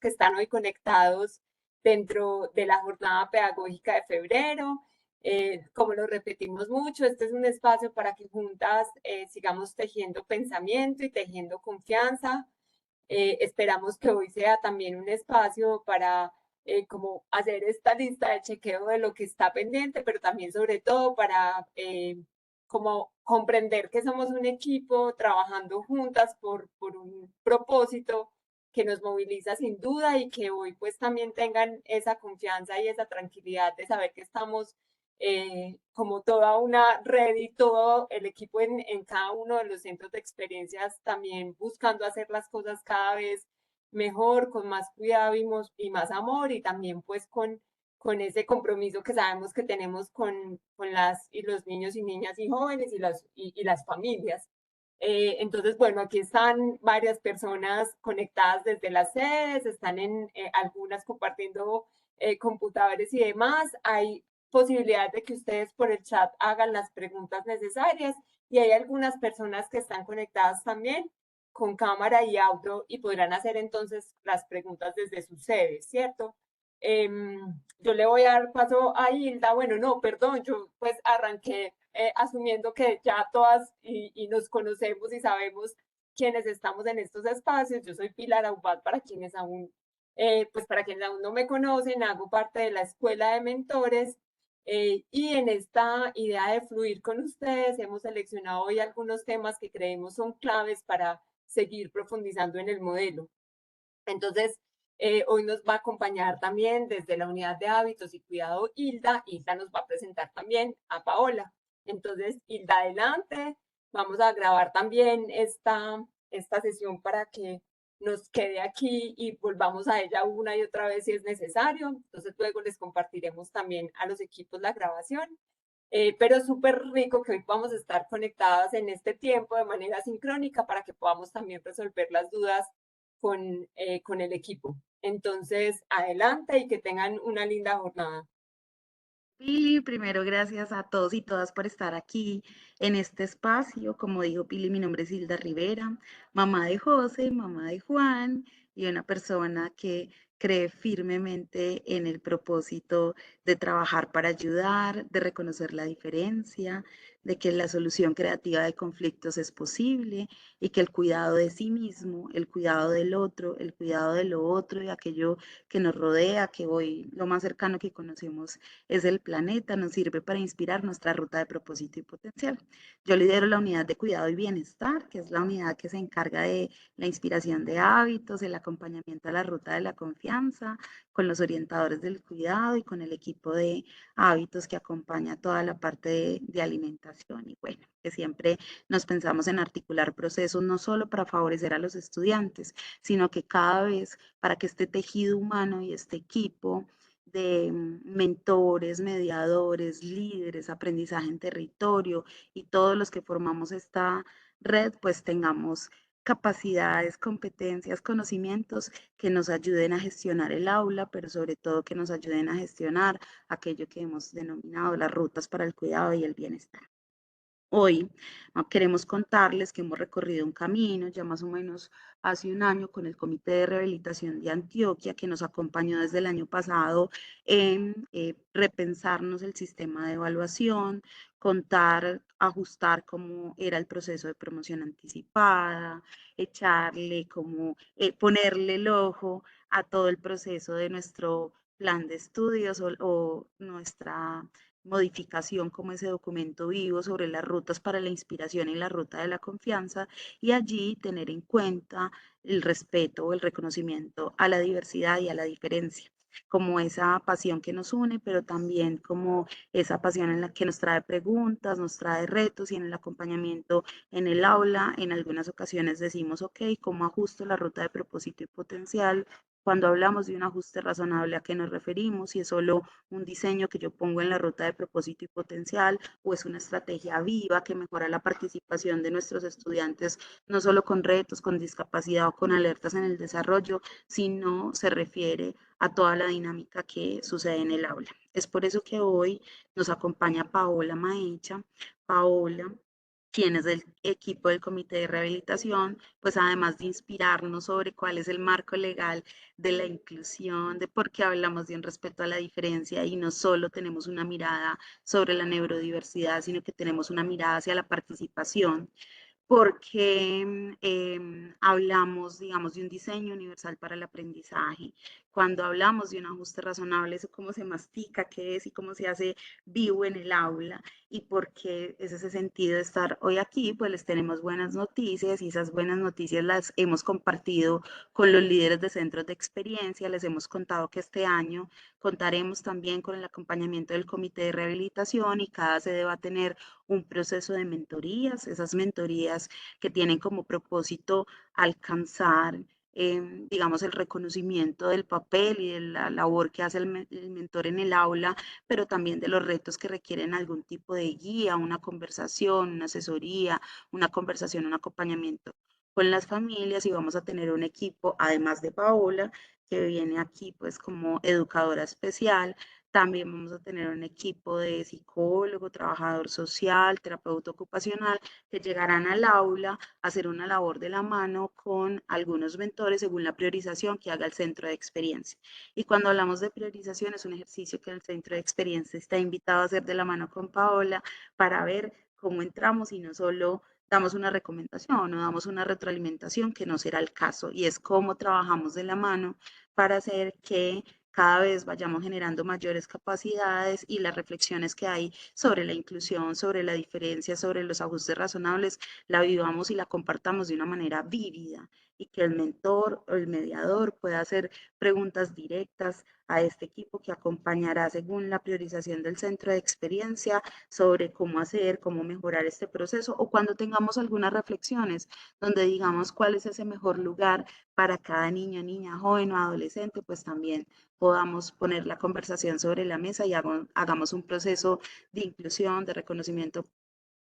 que están hoy conectados dentro de la jornada pedagógica de febrero. Como lo repetimos mucho, este es un espacio para que juntas sigamos tejiendo pensamiento y tejiendo confianza. Esperamos que hoy sea también un espacio para como hacer esta lista de chequeo de lo que está pendiente, pero también sobre todo para como comprender que somos un equipo trabajando juntas por un propósito que nos moviliza sin duda y que hoy pues también tengan esa confianza y esa tranquilidad de saber que estamos como toda una red y todo el equipo en cada uno de los centros de experiencias también buscando hacer las cosas cada vez mejor, con más cuidado y más amor y también pues con ese compromiso que sabemos que tenemos con las y los niños y niñas y jóvenes y las familias. Entonces, bueno, aquí están varias personas conectadas desde las sedes, están en algunas compartiendo computadores y demás. Hay posibilidad de que ustedes por el chat hagan las preguntas necesarias y hay algunas personas que están conectadas también con cámara y audio y podrán hacer entonces las preguntas desde sus sedes, ¿cierto? Yo le voy a dar paso a Hilda. Bueno, no, perdón, yo pues arranqué asumiendo que ya todas y nos conocemos y sabemos quiénes estamos en estos espacios. Yo soy Pilar Aubad, pues para quienes aún no me conocen, hago parte de la Escuela de Mentores y en esta idea de fluir con ustedes hemos seleccionado hoy algunos temas que creemos son claves para seguir profundizando en el modelo. Entonces, hoy nos va a acompañar también desde la unidad de hábitos y cuidado Hilda. Hilda nos va a presentar también a Paola. Entonces, Hilda, adelante. Vamos a grabar también esta sesión para que nos quede aquí y volvamos a ella una y otra vez si es necesario. Entonces, luego les compartiremos también a los equipos la grabación. Pero súper rico que hoy vamos a estar conectadas en este tiempo de manera sincrónica para que podamos también resolver las dudas con el equipo. Entonces, adelante y que tengan una linda jornada. Pili, primero gracias a todos y todas por estar aquí en este espacio. Como dijo Pili, mi nombre es Hilda Rivera, mamá de José, mamá de Juan y una persona que cree firmemente en el propósito de trabajar para ayudar, de reconocer la diferencia, de que la solución creativa de conflictos es posible y que el cuidado de sí mismo, el cuidado del otro, el cuidado de lo otro y aquello que nos rodea, que hoy lo más cercano que conocemos es el planeta, nos sirve para inspirar nuestra ruta de propósito y potencial. Yo lidero la unidad de cuidado y bienestar, que es la unidad que se encarga de la inspiración de hábitos, el acompañamiento a la ruta de la confianza, con los orientadores del cuidado y con el equipo de hábitos que acompaña toda la parte de alimentación y bueno, que siempre nos pensamos en articular procesos no solo para favorecer a los estudiantes, sino que cada vez para que este tejido humano y este equipo de mentores, mediadores, líderes, aprendizaje en territorio y todos los que formamos esta red, pues tengamos capacidades, competencias, conocimientos que nos ayuden a gestionar el aula, pero sobre todo que nos ayuden a gestionar aquello que hemos denominado las rutas para el cuidado y el bienestar. Hoy queremos contarles que hemos recorrido un camino ya más o menos hace un año con el Comité de Rehabilitación de Antioquia que nos acompañó desde el año pasado en repensarnos el sistema de evaluación, contar, ajustar cómo era el proceso de promoción anticipada, echarle como ponerle el ojo a todo el proceso de nuestro plan de estudios o nuestra modificación como ese documento vivo sobre las rutas para la inspiración y la ruta de la confianza y allí tener en cuenta el respeto o el reconocimiento a la diversidad y a la diferencia como esa pasión que nos une, pero también como esa pasión en la que nos trae preguntas, nos trae retos y en el acompañamiento en el aula, en algunas ocasiones decimos, ok, ¿cómo ajusto la ruta de propósito y potencial? Cuando hablamos de un ajuste razonable, ¿a qué nos referimos? Si es solo un diseño que yo pongo en la ruta de propósito y potencial o es una estrategia viva que mejora la participación de nuestros estudiantes, no solo con retos, con discapacidad o con alertas en el desarrollo, sino se refiere a toda la dinámica que sucede en el aula. Es por eso que hoy nos acompaña Paola Maecha. Paola quienes del equipo del comité de rehabilitación, pues además de inspirarnos sobre cuál es el marco legal de la inclusión, de por qué hablamos de un respeto a la diferencia y no solo tenemos una mirada sobre la neurodiversidad, sino que tenemos una mirada hacia la participación, porque hablamos, digamos, de un diseño universal para el aprendizaje. Cuando hablamos de un ajuste razonable, eso cómo se mastica, qué es y cómo se hace vivo en el aula y por qué es ese sentido de estar hoy aquí, pues les tenemos buenas noticias y esas buenas noticias las hemos compartido con los líderes de centros de experiencia, les hemos contado que este año contaremos también con el acompañamiento del comité de rehabilitación y cada sede va a tener un proceso de mentorías, esas mentorías que tienen como propósito alcanzar, digamos, el reconocimiento del papel y de la labor que hace el mentor en el aula, pero también de los retos que requieren algún tipo de guía, una conversación, una asesoría, una conversación, un acompañamiento con las familias y vamos a tener un equipo, además de Paola, que viene aquí pues como educadora especial. También vamos a tener un equipo de psicólogo, trabajador social, terapeuta ocupacional, que llegarán al aula a hacer una labor de la mano con algunos mentores según la priorización que haga el centro de experiencia. Y cuando hablamos de priorización, es un ejercicio que el centro de experiencia está invitado a hacer de la mano con Paola para ver cómo entramos y no solo damos una recomendación o damos una retroalimentación, que no será el caso, y es cómo trabajamos de la mano para hacer que cada vez vayamos generando mayores capacidades y las reflexiones que hay sobre la inclusión, sobre la diferencia, sobre los ajustes razonables, la vivamos y la compartamos de una manera vívida y que el mentor o el mediador pueda hacer preguntas directas a este equipo que acompañará según la priorización del centro de experiencia sobre cómo hacer, cómo mejorar este proceso o cuando tengamos algunas reflexiones donde digamos cuál es ese mejor lugar para cada niño, niña, joven o adolescente, pues también podamos poner la conversación sobre la mesa y hagamos un proceso de inclusión, de reconocimiento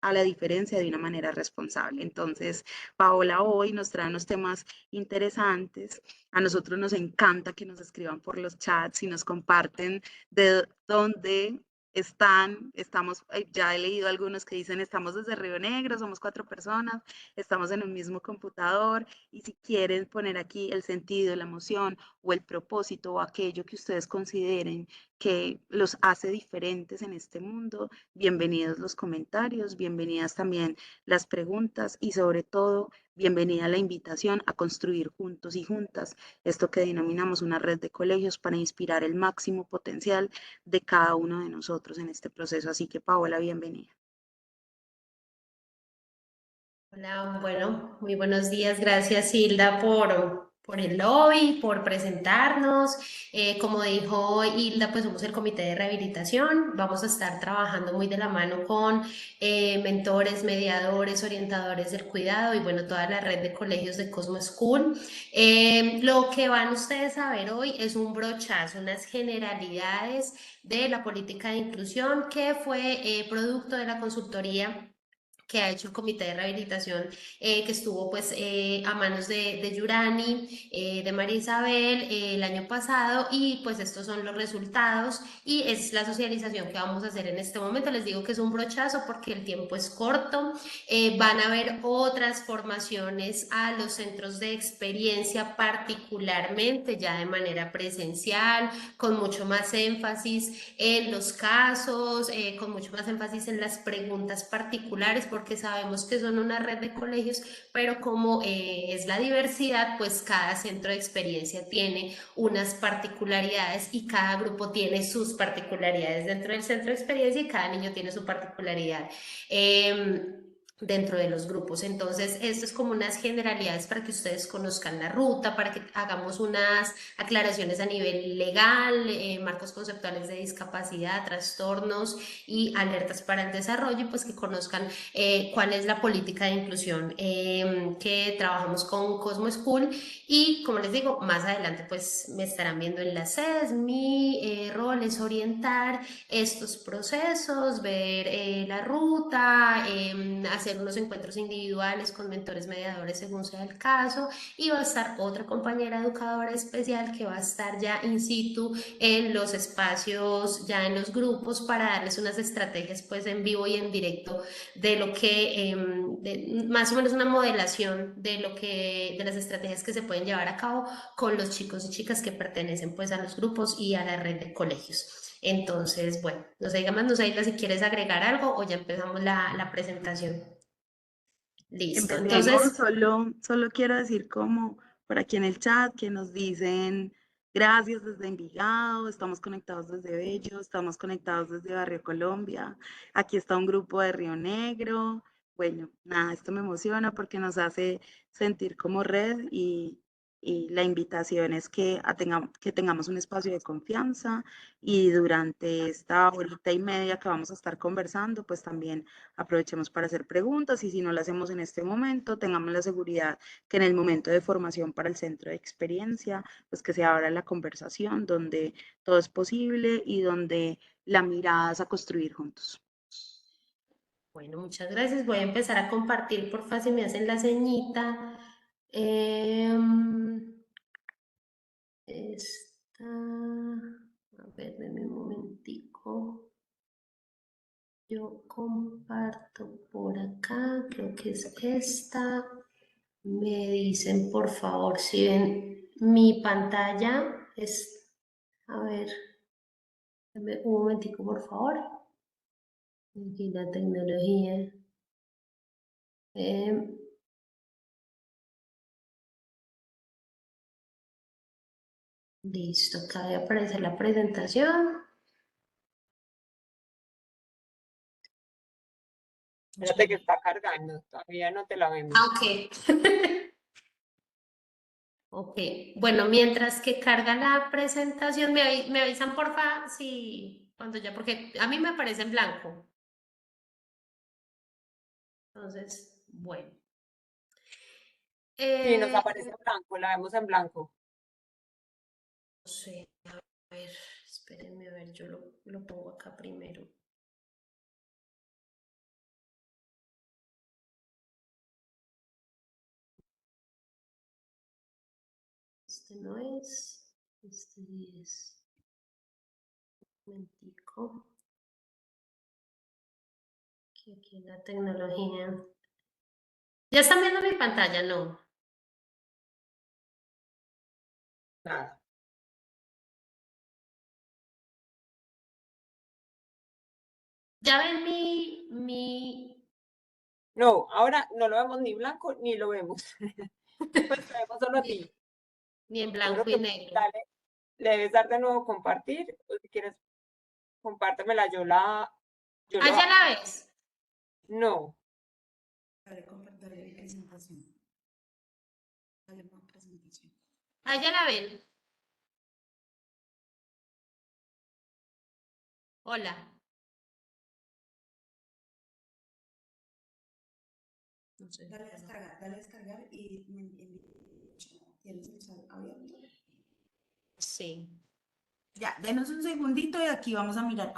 a la diferencia de una manera responsable. Entonces, Paola hoy nos trae unos temas interesantes. A nosotros nos encanta que nos escriban por los chats y nos comparten de dónde estamos, ya he leído algunos que dicen estamos desde Río Negro, somos 4 personas, estamos en un mismo computador y si quieren poner aquí el sentido, la emoción o el propósito o aquello que ustedes consideren que los hace diferentes en este mundo, bienvenidos los comentarios, bienvenidas también las preguntas y sobre todo bienvenida la invitación a construir juntos y juntas esto que denominamos una red de colegios para inspirar el máximo potencial de cada uno de nosotros en este proceso. Así que Paola, bienvenida. Hola, bueno, muy buenos días. Gracias, Hilda, por el lobby, por presentarnos. Como dijo Hilda, pues somos el comité de rehabilitación. Vamos a estar trabajando muy de la mano con mentores, mediadores, orientadores del cuidado y bueno, toda la red de colegios de Cosmo School. Lo que van ustedes a ver hoy es un brochazo, unas generalidades de la política de inclusión que fue producto de la consultoría que ha hecho el comité de rehabilitación, que estuvo pues a manos de Yurani, de María Isabel el año pasado y pues estos son los resultados y es la socialización que vamos a hacer en este momento. Les digo que es un brochazo porque el tiempo es corto, van a haber otras formaciones a los centros de experiencia particularmente ya de manera presencial, con mucho más énfasis en los casos, con mucho más énfasis en las preguntas particulares, porque sabemos que son una red de colegios, pero como es la diversidad, pues cada centro de experiencia tiene unas particularidades y cada grupo tiene sus particularidades dentro del centro de experiencia y cada niño tiene su particularidad. Dentro de los grupos. Entonces, esto es como unas generalidades para que ustedes conozcan la ruta, para que hagamos unas aclaraciones a nivel legal, marcos conceptuales de discapacidad, trastornos y alertas para el desarrollo, y pues que conozcan cuál es la política de inclusión que trabajamos con Cosmo School. Y como les digo, más adelante pues me estarán viendo en las sedes. Mi rol es orientar estos procesos, ver la ruta, hacer ser unos encuentros individuales con mentores mediadores según sea el caso, y va a estar otra compañera educadora especial que va a estar ya in situ en los espacios, ya en los grupos, para darles unas estrategias pues en vivo y en directo de lo que, más o menos una modelación de lo que, de las estrategias que se pueden llevar a cabo con los chicos y chicas que pertenecen pues a los grupos y a la red de colegios. Entonces, bueno, no sé, dígame, no sé si quieres agregar algo o ya empezamos la presentación. Listo, Empecemos, entonces, solo quiero decir como por aquí en el chat que nos dicen gracias desde Envigado, estamos conectados desde Bello, estamos conectados desde Barrio Colombia, aquí está un grupo de Río Negro. Bueno, nada, esto me emociona porque nos hace sentir como red y la invitación es que tengamos un espacio de confianza y durante esta horita y media que vamos a estar conversando, pues también aprovechemos para hacer preguntas y si no lo hacemos en este momento, tengamos la seguridad que en el momento de formación para el centro de experiencia, pues que se abra la conversación donde todo es posible y donde la mirada es a construir juntos. bueno, muchas gracias. Voy a empezar a compartir, porfa, si me hacen la ceñita. Esta, a ver, denme un momentico. Yo comparto por acá, creo que es esta. Me dicen, por favor, si ven mi pantalla. A ver, denme un momentico, por favor. Aquí la tecnología. Em, Listo, acá de aparecer la presentación. Espérate que está cargando, todavía no te la vemos. Ah, ok. Ok, bueno, mientras que carga la presentación, me avisan porfa si cuando ya, porque a mí me aparece en blanco. Entonces, bueno. Sí, nos Eh, aparece en blanco, la vemos en blanco. no sé, a ver, espérenme, a ver, yo lo pongo acá primero. Este no es, este sí es. Un momentico. Aquí la tecnología. ¿Ya están viendo mi pantalla? No. Nada. ¿Ya ven mi... No, ahora no lo vemos ni blanco ni lo vemos. Pues te vemos solo a ti. ni en Yo creo blanco y que negro? dale, le debes dar de nuevo compartir, o si quieres, compártemela, yo Ah, lo ya hago. la ves. No, Dale, compartirle mi presentación. Dale, presentación. Ah, ya la ven. Hola. No sé. Dale a descargar y ¿tienes el chat abierto? Sí. Ya, denos un segundito y aquí vamos a mirar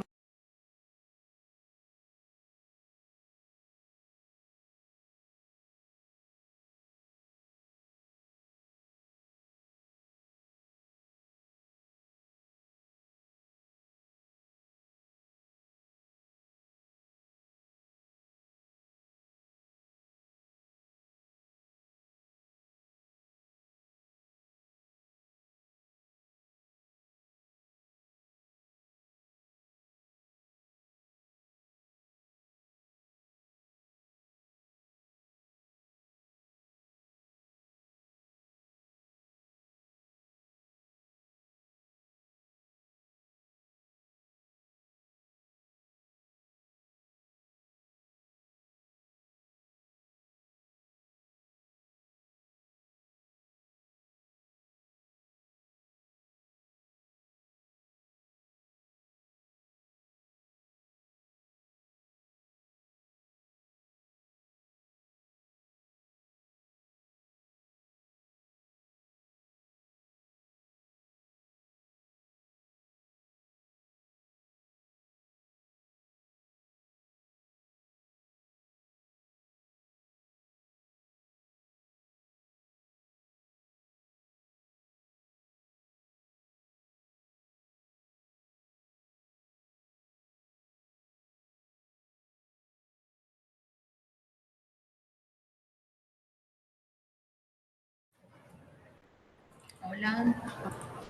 Hola.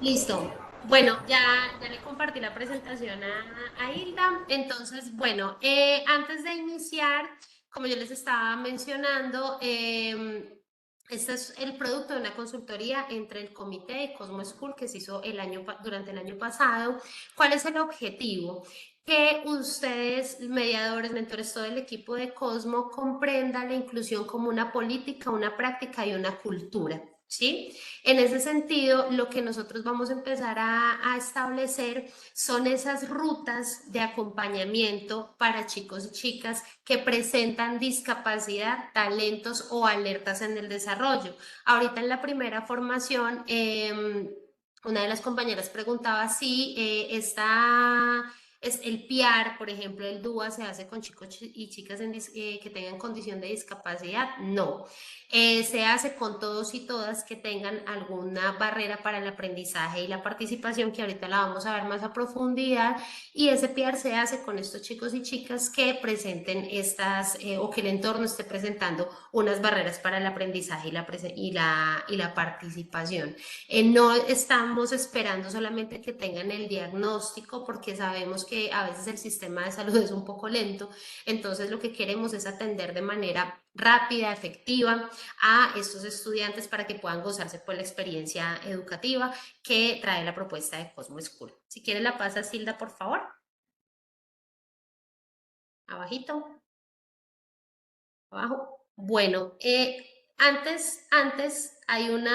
Listo. Bueno, ya le compartí la presentación a Hilda. Entonces, bueno, antes de iniciar, como yo les estaba mencionando, este es el producto de una consultoría entre el comité de Cosmo School que se hizo durante el año pasado. ¿Cuál es el objetivo? Que ustedes, mediadores, mentores, todo el equipo de Cosmo, comprenda la inclusión como una política, una práctica y una cultura. ¿Sí? En ese sentido, lo que nosotros vamos a empezar a establecer son esas rutas de acompañamiento para chicos y chicas que presentan discapacidad, talentos o alertas en el desarrollo. Ahorita en la primera formación, una de las compañeras preguntaba si es el PIAR, por ejemplo, el DUA se hace con chicos y chicas que tengan condición de discapacidad. No, se hace con todos y todas que tengan alguna barrera para el aprendizaje y la participación, que ahorita la vamos a ver más a profundidad, y ese PIAR se hace con estos chicos y chicas que presenten o que el entorno esté presentando unas barreras para el aprendizaje y la participación. No estamos esperando solamente que tengan el diagnóstico, porque sabemos que a veces el sistema de salud es un poco lento, entonces lo que queremos es atender de manera rápida, efectiva a estos estudiantes para que puedan gozarse por la experiencia educativa que trae la propuesta de Cosmo School. Si quieres la pasa, Silda, por favor. Abajito, abajo. Bueno, antes hay un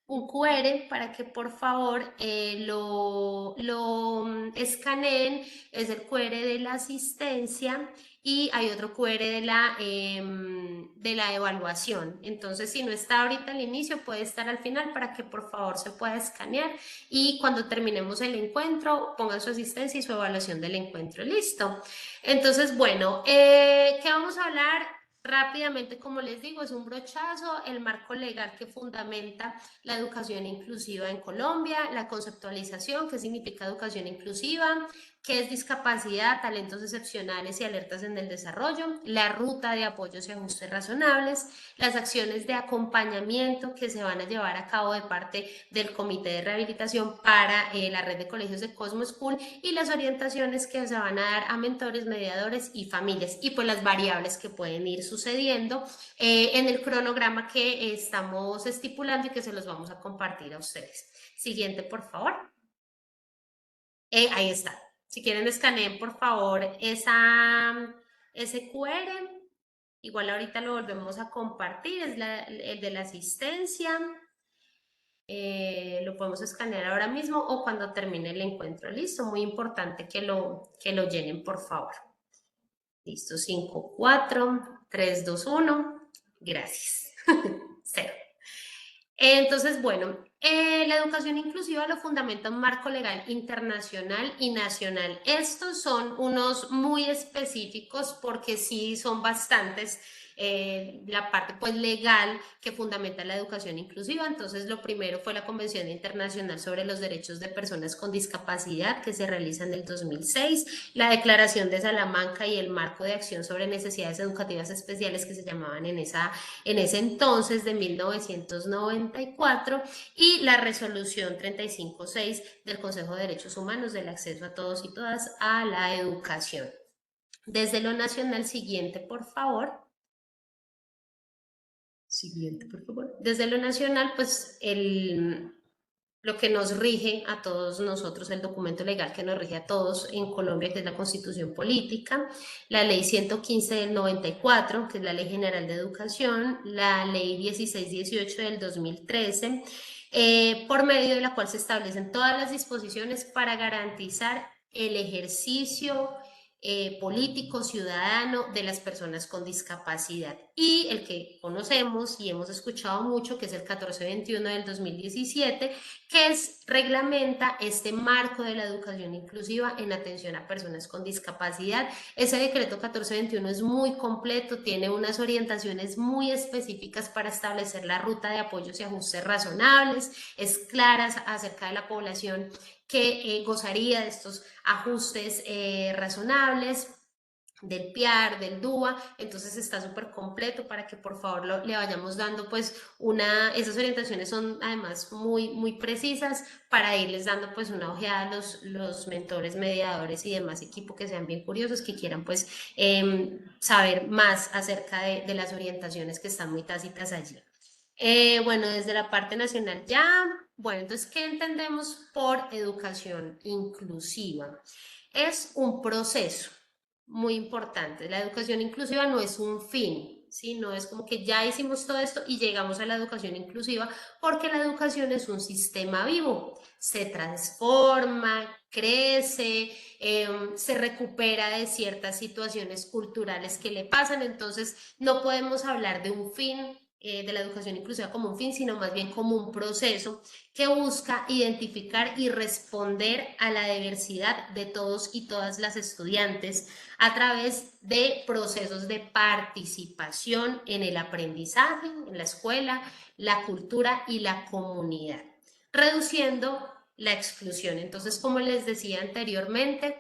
QR para que por favor lo escaneen. Es el QR de la asistencia y hay otro QR de la evaluación. Entonces, si no está ahorita al inicio, puede estar al final para que por favor se pueda escanear y cuando terminemos el encuentro pongan su asistencia y su evaluación del encuentro. Listo. Entonces, bueno, ¿qué vamos a hablar? Rápidamente, como les digo, es un brochazo, el marco legal que fundamenta la educación inclusiva en Colombia, la conceptualización, qué significa educación inclusiva, qué es discapacidad, talentos excepcionales y alertas en el desarrollo, la ruta de apoyos y ajustes razonables, las acciones de acompañamiento que se van a llevar a cabo de parte del Comité de Rehabilitación para la red de colegios de Cosmo School y las orientaciones que se van a dar a mentores, mediadores y familias y pues las variables que pueden ir sucediendo en el cronograma que estamos estipulando y que se los vamos a compartir a ustedes. Siguiente, por favor. Ahí está. Si quieren, escaneen, por favor, ese QR. Igual ahorita lo volvemos a compartir, es el de la asistencia. Lo podemos escanear ahora mismo o cuando termine el encuentro. Listo, muy importante que lo llenen, por favor. Listo, 5, 4, 3, 2, 1. Gracias. 0. Entonces, bueno, la educación inclusiva lo fundamenta un marco legal internacional y nacional. Estos son unos muy específicos porque sí son bastantes. La parte pues legal que fundamenta la educación inclusiva. Entonces, lo primero fue la Convención Internacional sobre los Derechos de Personas con Discapacidad que se realiza en el 2006, la Declaración de Salamanca y el Marco de Acción sobre Necesidades Educativas Especiales que se llamaban en ese entonces de 1994 y la resolución 35.6 del Consejo de Derechos Humanos del acceso a todos y todas a la educación. Desde lo nacional, siguiente, por favor. Siguiente, por favor. Desde lo nacional, pues lo que nos rige a todos nosotros, el documento legal que nos rige a todos en Colombia, que es la Constitución Política, la Ley 115 del 94, que es la Ley General de Educación, la Ley 1618 del 2013, por medio de la cual se establecen todas las disposiciones para garantizar el ejercicio político, ciudadano de las personas con discapacidad. Y el que conocemos y hemos escuchado mucho, que es el 1421 del 2017, que reglamenta este marco de la educación inclusiva en atención a personas con discapacidad. Ese decreto 1421 es muy completo, tiene unas orientaciones muy específicas para establecer la ruta de apoyos y ajustes razonables, es clara acerca de la población que gozaría de estos ajustes razonables. del PIAR, del DUA, entonces está súper completo para que por favor le vayamos dando pues esas orientaciones son además muy precisas para irles dando pues una ojeada a los mentores, mediadores y demás equipo que sean bien curiosos, que quieran pues saber más acerca de las orientaciones que están muy tácitas allí. Bueno, desde la parte nacional ya, bueno, entonces, ¿qué entendemos por educación inclusiva? Es un proceso muy importante. La educación inclusiva no es un fin, ¿sí? No es como que ya hicimos todo esto y llegamos a la educación inclusiva, porque la educación es un sistema vivo. Se transforma, crece, se recupera de ciertas situaciones culturales que le pasan, entonces no podemos hablar de un fin de la educación inclusiva como un fin, sino más bien como un proceso que busca identificar y responder a la diversidad de todos y todas las estudiantes a través de procesos de participación en el aprendizaje, en la escuela, la cultura y la comunidad, reduciendo la exclusión. Entonces, como les decía anteriormente,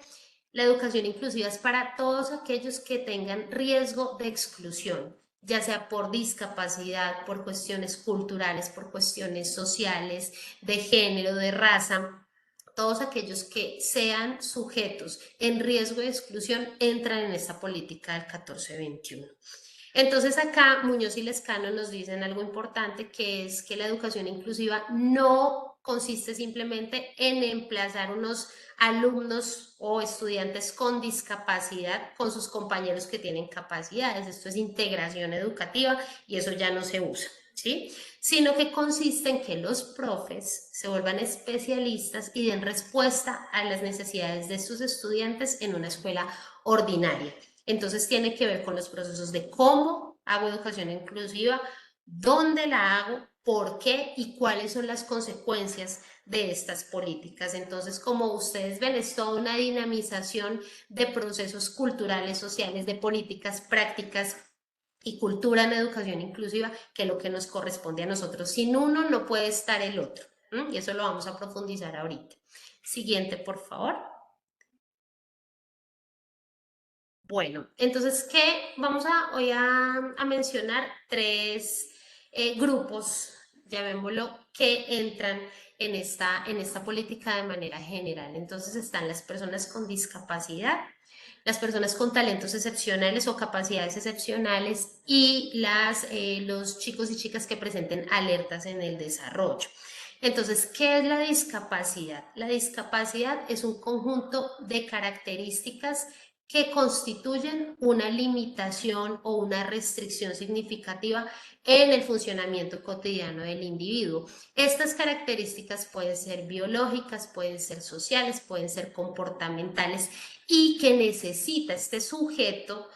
la educación inclusiva es para todos aquellos que tengan riesgo de exclusión, ya sea por discapacidad, por cuestiones culturales, por cuestiones sociales, de género, de raza. Todos aquellos que sean sujetos en riesgo de exclusión entran en esta política del 1421. Entonces acá Muñoz y Lescano nos dicen algo importante, que es que la educación inclusiva no consiste simplemente en emplazar unos alumnos o estudiantes con discapacidad con sus compañeros que tienen capacidades. Esto es integración educativa y eso ya no se usa, ¿sí? Sino que consiste en que los profes se vuelvan especialistas y den respuesta a las necesidades de sus estudiantes en una escuela ordinaria. Entonces tiene que ver con los procesos de cómo hago educación inclusiva, dónde la hago, por qué y cuáles son las consecuencias de estas políticas. Entonces, como ustedes ven, es toda una dinamización de procesos culturales, sociales, de políticas, prácticas y cultura en educación inclusiva, que es lo que nos corresponde a nosotros. Sin uno no puede estar el otro. Y eso lo vamos a profundizar ahorita. Siguiente, por favor. Bueno, entonces, ¿qué? Vamos hoy a mencionar tres grupos, llamémoslo, que entran en esta política de manera general. Entonces están las personas con discapacidad, las personas con talentos excepcionales o capacidades excepcionales y los chicos y chicas que presenten alertas en el desarrollo. Entonces, ¿qué es la discapacidad? La discapacidad es un conjunto de características que constituyen una limitación o una restricción significativa en el funcionamiento cotidiano del individuo. Estas características pueden ser biológicas, pueden ser sociales, pueden ser comportamentales y que necesita este sujeto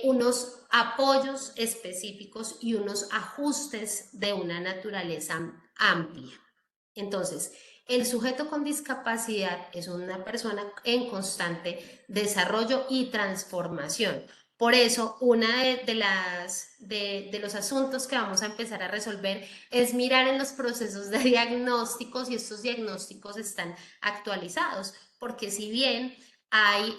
unos apoyos específicos y unos ajustes de una naturaleza amplia. Entonces, el sujeto con discapacidad es una persona en constante desarrollo y transformación. Por eso, una de los asuntos que vamos a empezar a resolver es mirar en los procesos de diagnósticos y estos diagnósticos están actualizados, porque si bien hay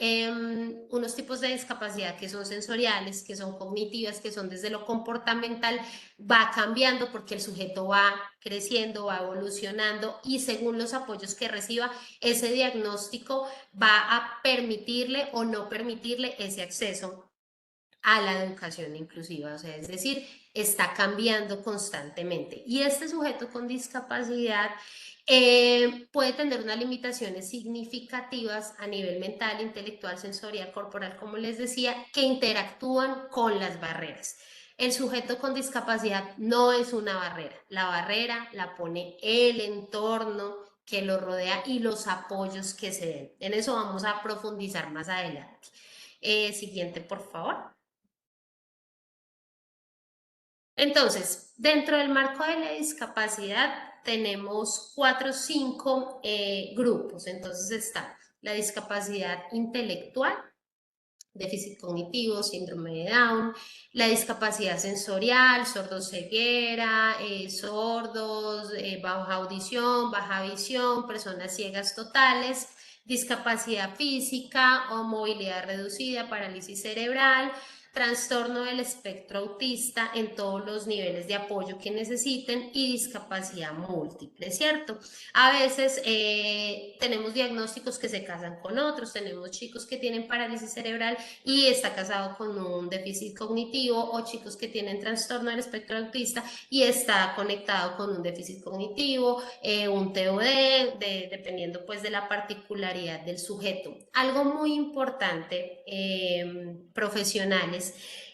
unos tipos de discapacidad que son sensoriales, que son cognitivas, que son desde lo comportamental, va cambiando porque el sujeto va creciendo, va evolucionando y según los apoyos que reciba, ese diagnóstico va a permitirle o no permitirle ese acceso a la educación inclusiva, o sea, es decir, está cambiando constantemente. Y este sujeto con discapacidad puede tener unas limitaciones significativas a nivel mental, intelectual, sensorial, corporal, como les decía, que interactúan con las barreras. El sujeto con discapacidad no es una barrera, la barrera la pone el entorno que lo rodea y los apoyos que se den. En eso vamos a profundizar más adelante. Siguiente, por favor. Entonces, dentro del marco de la discapacidad tenemos 4 o 5 grupos. Entonces está la discapacidad intelectual, déficit cognitivo, síndrome de Down, la discapacidad sensorial, sordoceguera, sordos, baja audición, baja visión, personas ciegas totales, discapacidad física o movilidad reducida, parálisis cerebral, trastorno del espectro autista en todos los niveles de apoyo que necesiten y discapacidad múltiple, ¿cierto? A veces tenemos diagnósticos que se casan con otros, tenemos chicos que tienen parálisis cerebral y está casado con un déficit cognitivo, o chicos que tienen trastorno del espectro autista y está conectado con un déficit cognitivo, un TOD, dependiendo pues de la particularidad del sujeto. Algo muy importante, profesionales,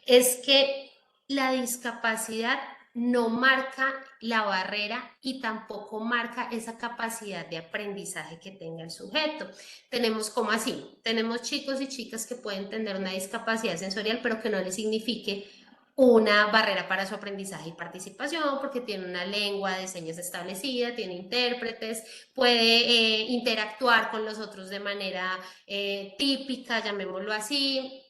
es que la discapacidad no marca la barrera y tampoco marca esa capacidad de aprendizaje que tenga el sujeto. Tenemos, ¿cómo así? Tenemos chicos y chicas que pueden tener una discapacidad sensorial, pero que no les signifique una barrera para su aprendizaje y participación, porque tiene una lengua de señas establecida, tiene intérpretes, puede interactuar con los otros de manera típica, llamémoslo así,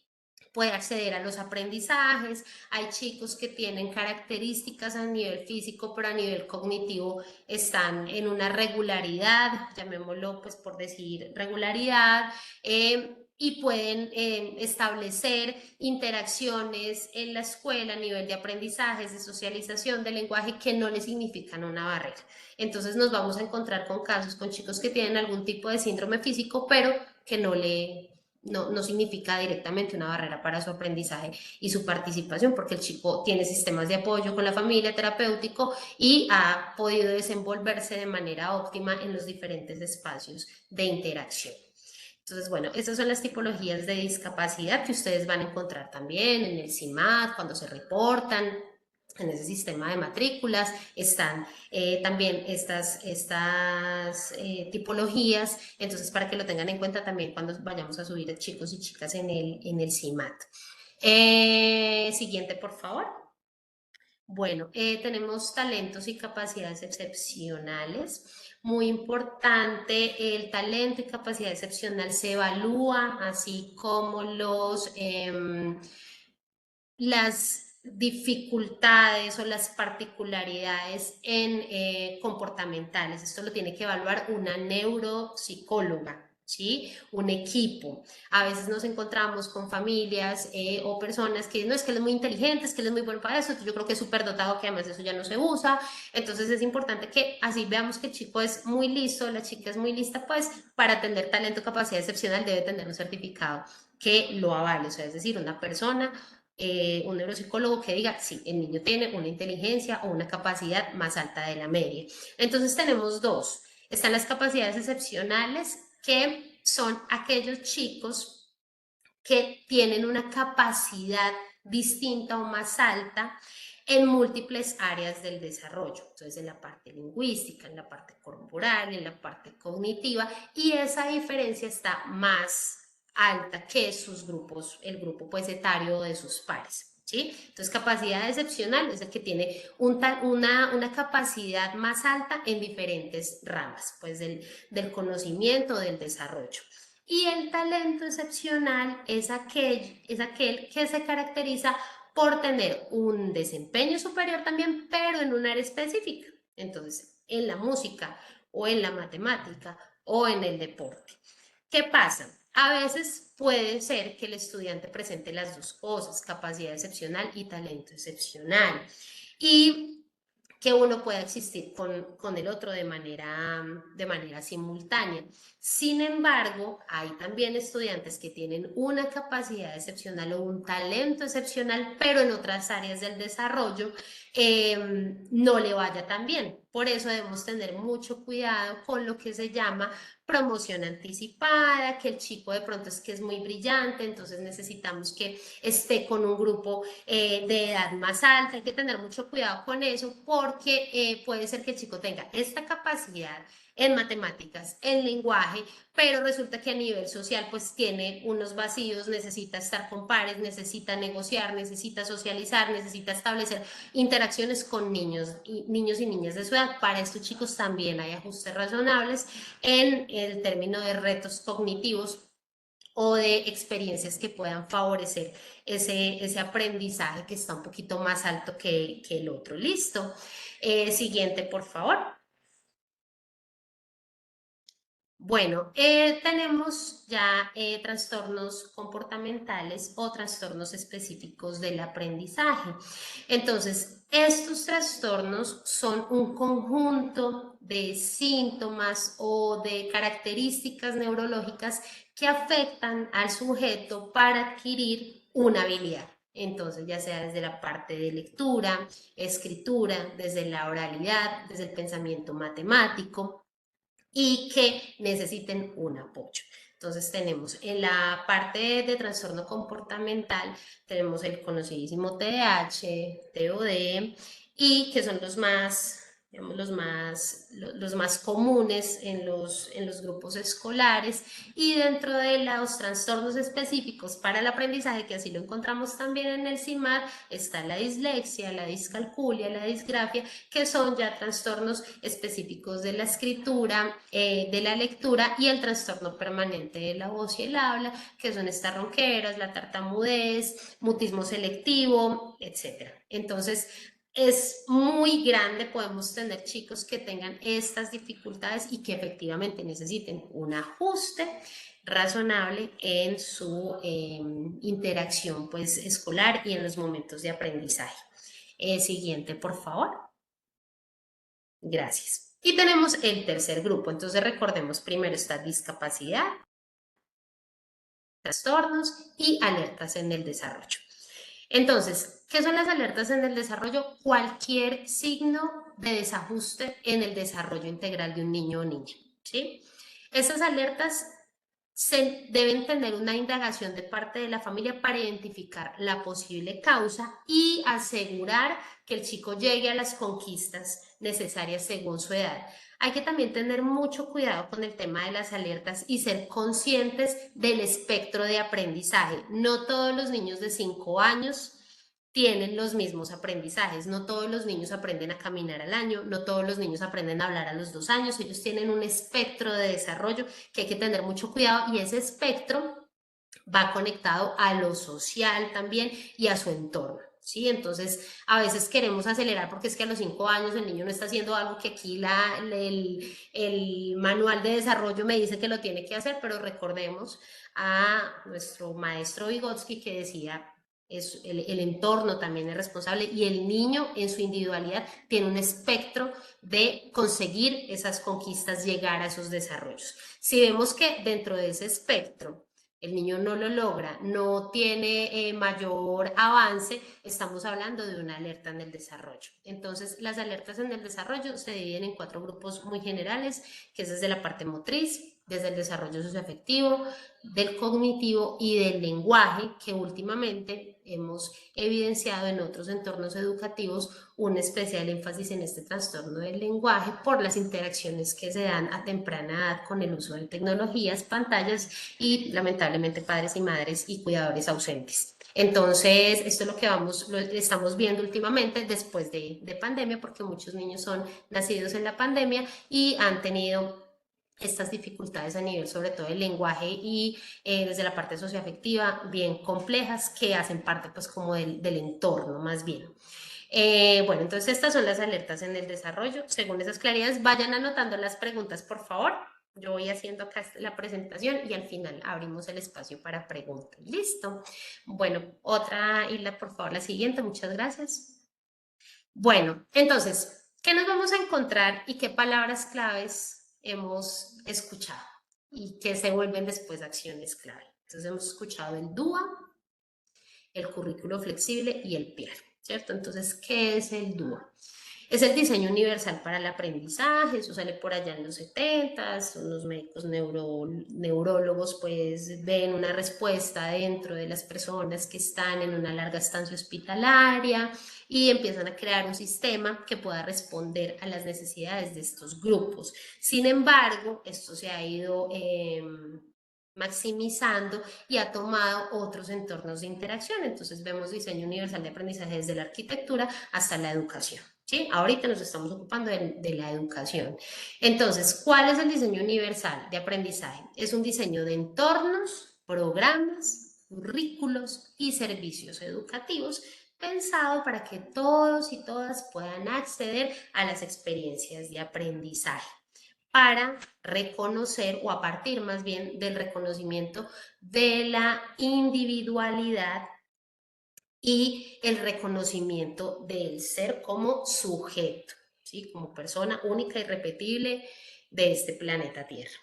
puede acceder a los aprendizajes. Hay chicos que tienen características a nivel físico, pero a nivel cognitivo están en una regularidad, llamémoslo pues por decir regularidad, y pueden establecer interacciones en la escuela a nivel de aprendizajes, de socialización, de lenguaje que no les significan una barrera. Entonces nos vamos a encontrar con casos con chicos que tienen algún tipo de síndrome físico, pero que no significa directamente una barrera para su aprendizaje y su participación, porque el chico tiene sistemas de apoyo con la familia, terapéutico, y ha podido desenvolverse de manera óptima en los diferentes espacios de interacción. Entonces, bueno, estas son las tipologías de discapacidad que ustedes van a encontrar también en el CIMAD, cuando se reportan. En ese sistema de matrículas están también estas tipologías, entonces para que lo tengan en cuenta también cuando vayamos a subir a chicos y chicas en el CIMAT. Siguiente, por favor. Bueno, tenemos talentos y capacidades excepcionales. Muy importante, el talento y capacidad excepcional se evalúa, así como las dificultades o las particularidades comportamentales. Esto lo tiene que evaluar una neuropsicóloga, ¿sí? Un equipo. A veces nos encontramos con familias o personas que no, es que él es muy inteligente, es que él es muy bueno para eso, yo creo que es súper dotado, que además eso ya no se usa. Entonces es importante que así veamos que el chico es muy listo, la chica es muy lista, pues para tener talento, capacidad excepcional debe tener un certificado que lo avale, o sea, es decir, una persona, un neuropsicólogo que diga, sí, el niño tiene una inteligencia o una capacidad más alta de la media. Entonces tenemos dos. Están las capacidades excepcionales, que son aquellos chicos que tienen una capacidad distinta o más alta en múltiples áreas del desarrollo. Entonces, en la parte lingüística, en la parte corporal, en la parte cognitiva, y esa diferencia está más alta que sus grupos, el grupo pues etario de sus pares. ¿Sí? Entonces, capacidad excepcional es el que tiene una capacidad más alta en diferentes ramas, pues del conocimiento, del desarrollo. Y el talento excepcional es aquel que se caracteriza por tener un desempeño superior también, pero en un área específica. Entonces, en la música o en la matemática o en el deporte. ¿Qué pasa? A veces puede ser que el estudiante presente las dos cosas, capacidad excepcional y talento excepcional, y que uno pueda existir con el otro de manera simultánea. Sin embargo, hay también estudiantes que tienen una capacidad excepcional o un talento excepcional, pero en otras áreas del desarrollo no le vaya tan bien. Por eso debemos tener mucho cuidado con lo que se llama promoción anticipada, que el chico de pronto es que es muy brillante, entonces necesitamos que esté con un grupo de edad más alta. Hay que tener mucho cuidado con eso, porque puede ser que el chico tenga esta capacidad en matemáticas, en lenguaje, pero resulta que a nivel social pues tiene unos vacíos, necesita estar con pares, necesita negociar, necesita socializar, necesita establecer interacciones con niños y niñas de su edad. Para estos chicos también hay ajustes razonables en el término de retos cognitivos o de experiencias que puedan favorecer ese aprendizaje que está un poquito más alto que el otro. Listo. Siguiente, por favor. Bueno, tenemos ya trastornos comportamentales o trastornos específicos del aprendizaje. Entonces, estos trastornos son un conjunto de síntomas o de características neurológicas que afectan al sujeto para adquirir una habilidad. Entonces, ya sea desde la parte de lectura, escritura, desde la oralidad, desde el pensamiento matemático, y que necesiten un apoyo. Entonces tenemos en la parte de trastorno comportamental, tenemos el conocidísimo TDAH, TOD, y que son los más, digamos, los más comunes en los grupos escolares, y dentro de los trastornos específicos para el aprendizaje, que así lo encontramos también en el CIMAR, está la dislexia, la discalculia, la disgrafia, que son ya trastornos específicos de la escritura, de la lectura, y el trastorno permanente de la voz y el habla, que son estas ronqueras, la tartamudez, mutismo selectivo, etc. Entonces, es muy grande, podemos tener chicos que tengan estas dificultades y que efectivamente necesiten un ajuste razonable en su interacción pues, escolar y en los momentos de aprendizaje. Siguiente, por favor. Gracias. Y tenemos el tercer grupo. Entonces recordemos, primero está discapacidad, trastornos y alertas en el desarrollo. Entonces, ¿qué son las alertas en el desarrollo? Cualquier signo de desajuste en el desarrollo integral de un niño o niña, ¿sí? Estas alertas deben tener una indagación de parte de la familia para identificar la posible causa y asegurar que el chico llegue a las conquistas necesarias según su edad. Hay que también tener mucho cuidado con el tema de las alertas y ser conscientes del espectro de aprendizaje. No todos los niños de 5 años tienen los mismos aprendizajes. No todos los niños aprenden a caminar al año, no todos los niños aprenden a hablar a los 2 años. Ellos tienen un espectro de desarrollo que hay que tener mucho cuidado, y ese espectro va conectado a lo social también y a su entorno. ¿Sí? Entonces, a veces queremos acelerar porque es que a los 5 años el niño no está haciendo algo que aquí el manual de desarrollo me dice que lo tiene que hacer, pero recordemos a nuestro maestro Vygotsky, que decía, el entorno también es responsable, y el niño en su individualidad tiene un espectro de conseguir esas conquistas, llegar a esos desarrollos. Si vemos que dentro de ese espectro el niño no lo logra, no tiene mayor avance, estamos hablando de una alerta en el desarrollo. Entonces, las alertas en el desarrollo se dividen en 4 grupos muy generales, que es desde la parte motriz, desde el desarrollo socioafectivo, del cognitivo y del lenguaje, que últimamente hemos evidenciado en otros entornos educativos un especial énfasis en este trastorno del lenguaje por las interacciones que se dan a temprana edad con el uso de tecnologías, pantallas y lamentablemente padres y madres y cuidadores ausentes. Entonces, esto es lo que lo estamos viendo últimamente después de pandemia, porque muchos niños son nacidos en la pandemia y han tenido estas dificultades a nivel sobre todo del lenguaje y desde la parte socioafectiva bien complejas, que hacen parte pues como del entorno más bien. Bueno, entonces estas son las alertas en el desarrollo. Según esas claridades, vayan anotando las preguntas, por favor. Yo voy haciendo acá la presentación y al final abrimos el espacio para preguntas. Listo. Bueno, otra, Isla, por favor, la siguiente. Muchas gracias. Bueno, entonces, ¿qué nos vamos a encontrar y qué palabras claves hemos escuchado y que se vuelven después acciones clave? Entonces hemos escuchado el DUA, el currículo flexible y el PIAR, ¿cierto? Entonces, ¿qué es el DUA? Es el diseño universal para el aprendizaje, eso sale por allá en los 70s, los médicos neurólogos pues ven una respuesta dentro de las personas que están en una larga estancia hospitalaria y empiezan a crear un sistema que pueda responder a las necesidades de estos grupos. Sin embargo, esto se ha ido maximizando y ha tomado otros entornos de interacción. Entonces vemos diseño universal de aprendizaje desde la arquitectura hasta la educación. ¿Sí? Ahorita nos estamos ocupando de la educación. Entonces, ¿cuál es el diseño universal de aprendizaje? Es un diseño de entornos, programas, currículos y servicios educativos pensado para que todos y todas puedan acceder a las experiencias de aprendizaje. para reconocer, o a partir más bien del reconocimiento de la individualidad y el reconocimiento del ser como sujeto, ¿sí? Como persona única y irrepetible de este planeta Tierra.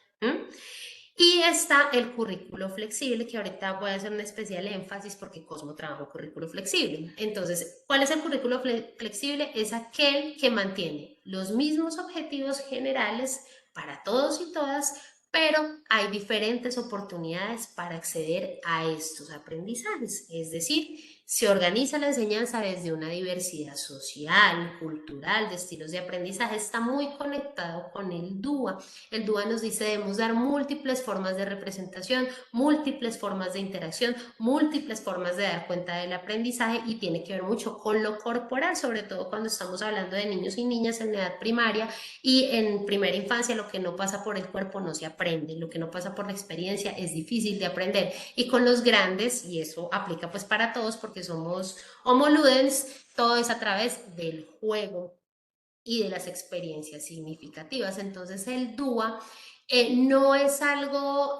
Y está el currículo flexible, que ahorita voy a hacer un especial énfasis porque Cosmo trabaja un currículo flexible. Entonces, ¿cuál es el currículo flexible? Es aquel que mantiene los mismos objetivos generales para todos y todas, pero hay diferentes oportunidades para acceder a estos aprendizajes. Es decir, se organiza la enseñanza desde una diversidad social, cultural, de estilos de aprendizaje. Está muy conectado con el DUA. El DUA nos dice debemos dar múltiples formas de representación, múltiples formas de interacción, múltiples formas de dar cuenta del aprendizaje, y tiene que ver mucho con lo corporal, sobre todo cuando estamos hablando de niños y niñas en edad primaria y en primera infancia. Lo que no pasa por el cuerpo no se aprende, lo que no pasa por la experiencia es difícil de aprender. Y con los grandes, y eso aplica pues para todos porque somos homo ludens, todo es a través del juego y de las experiencias significativas. Entonces el DUA no es algo,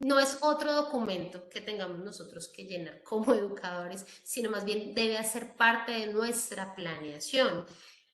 no es otro documento que tengamos nosotros que llenar como educadores, sino más bien debe hacer parte de nuestra planeación,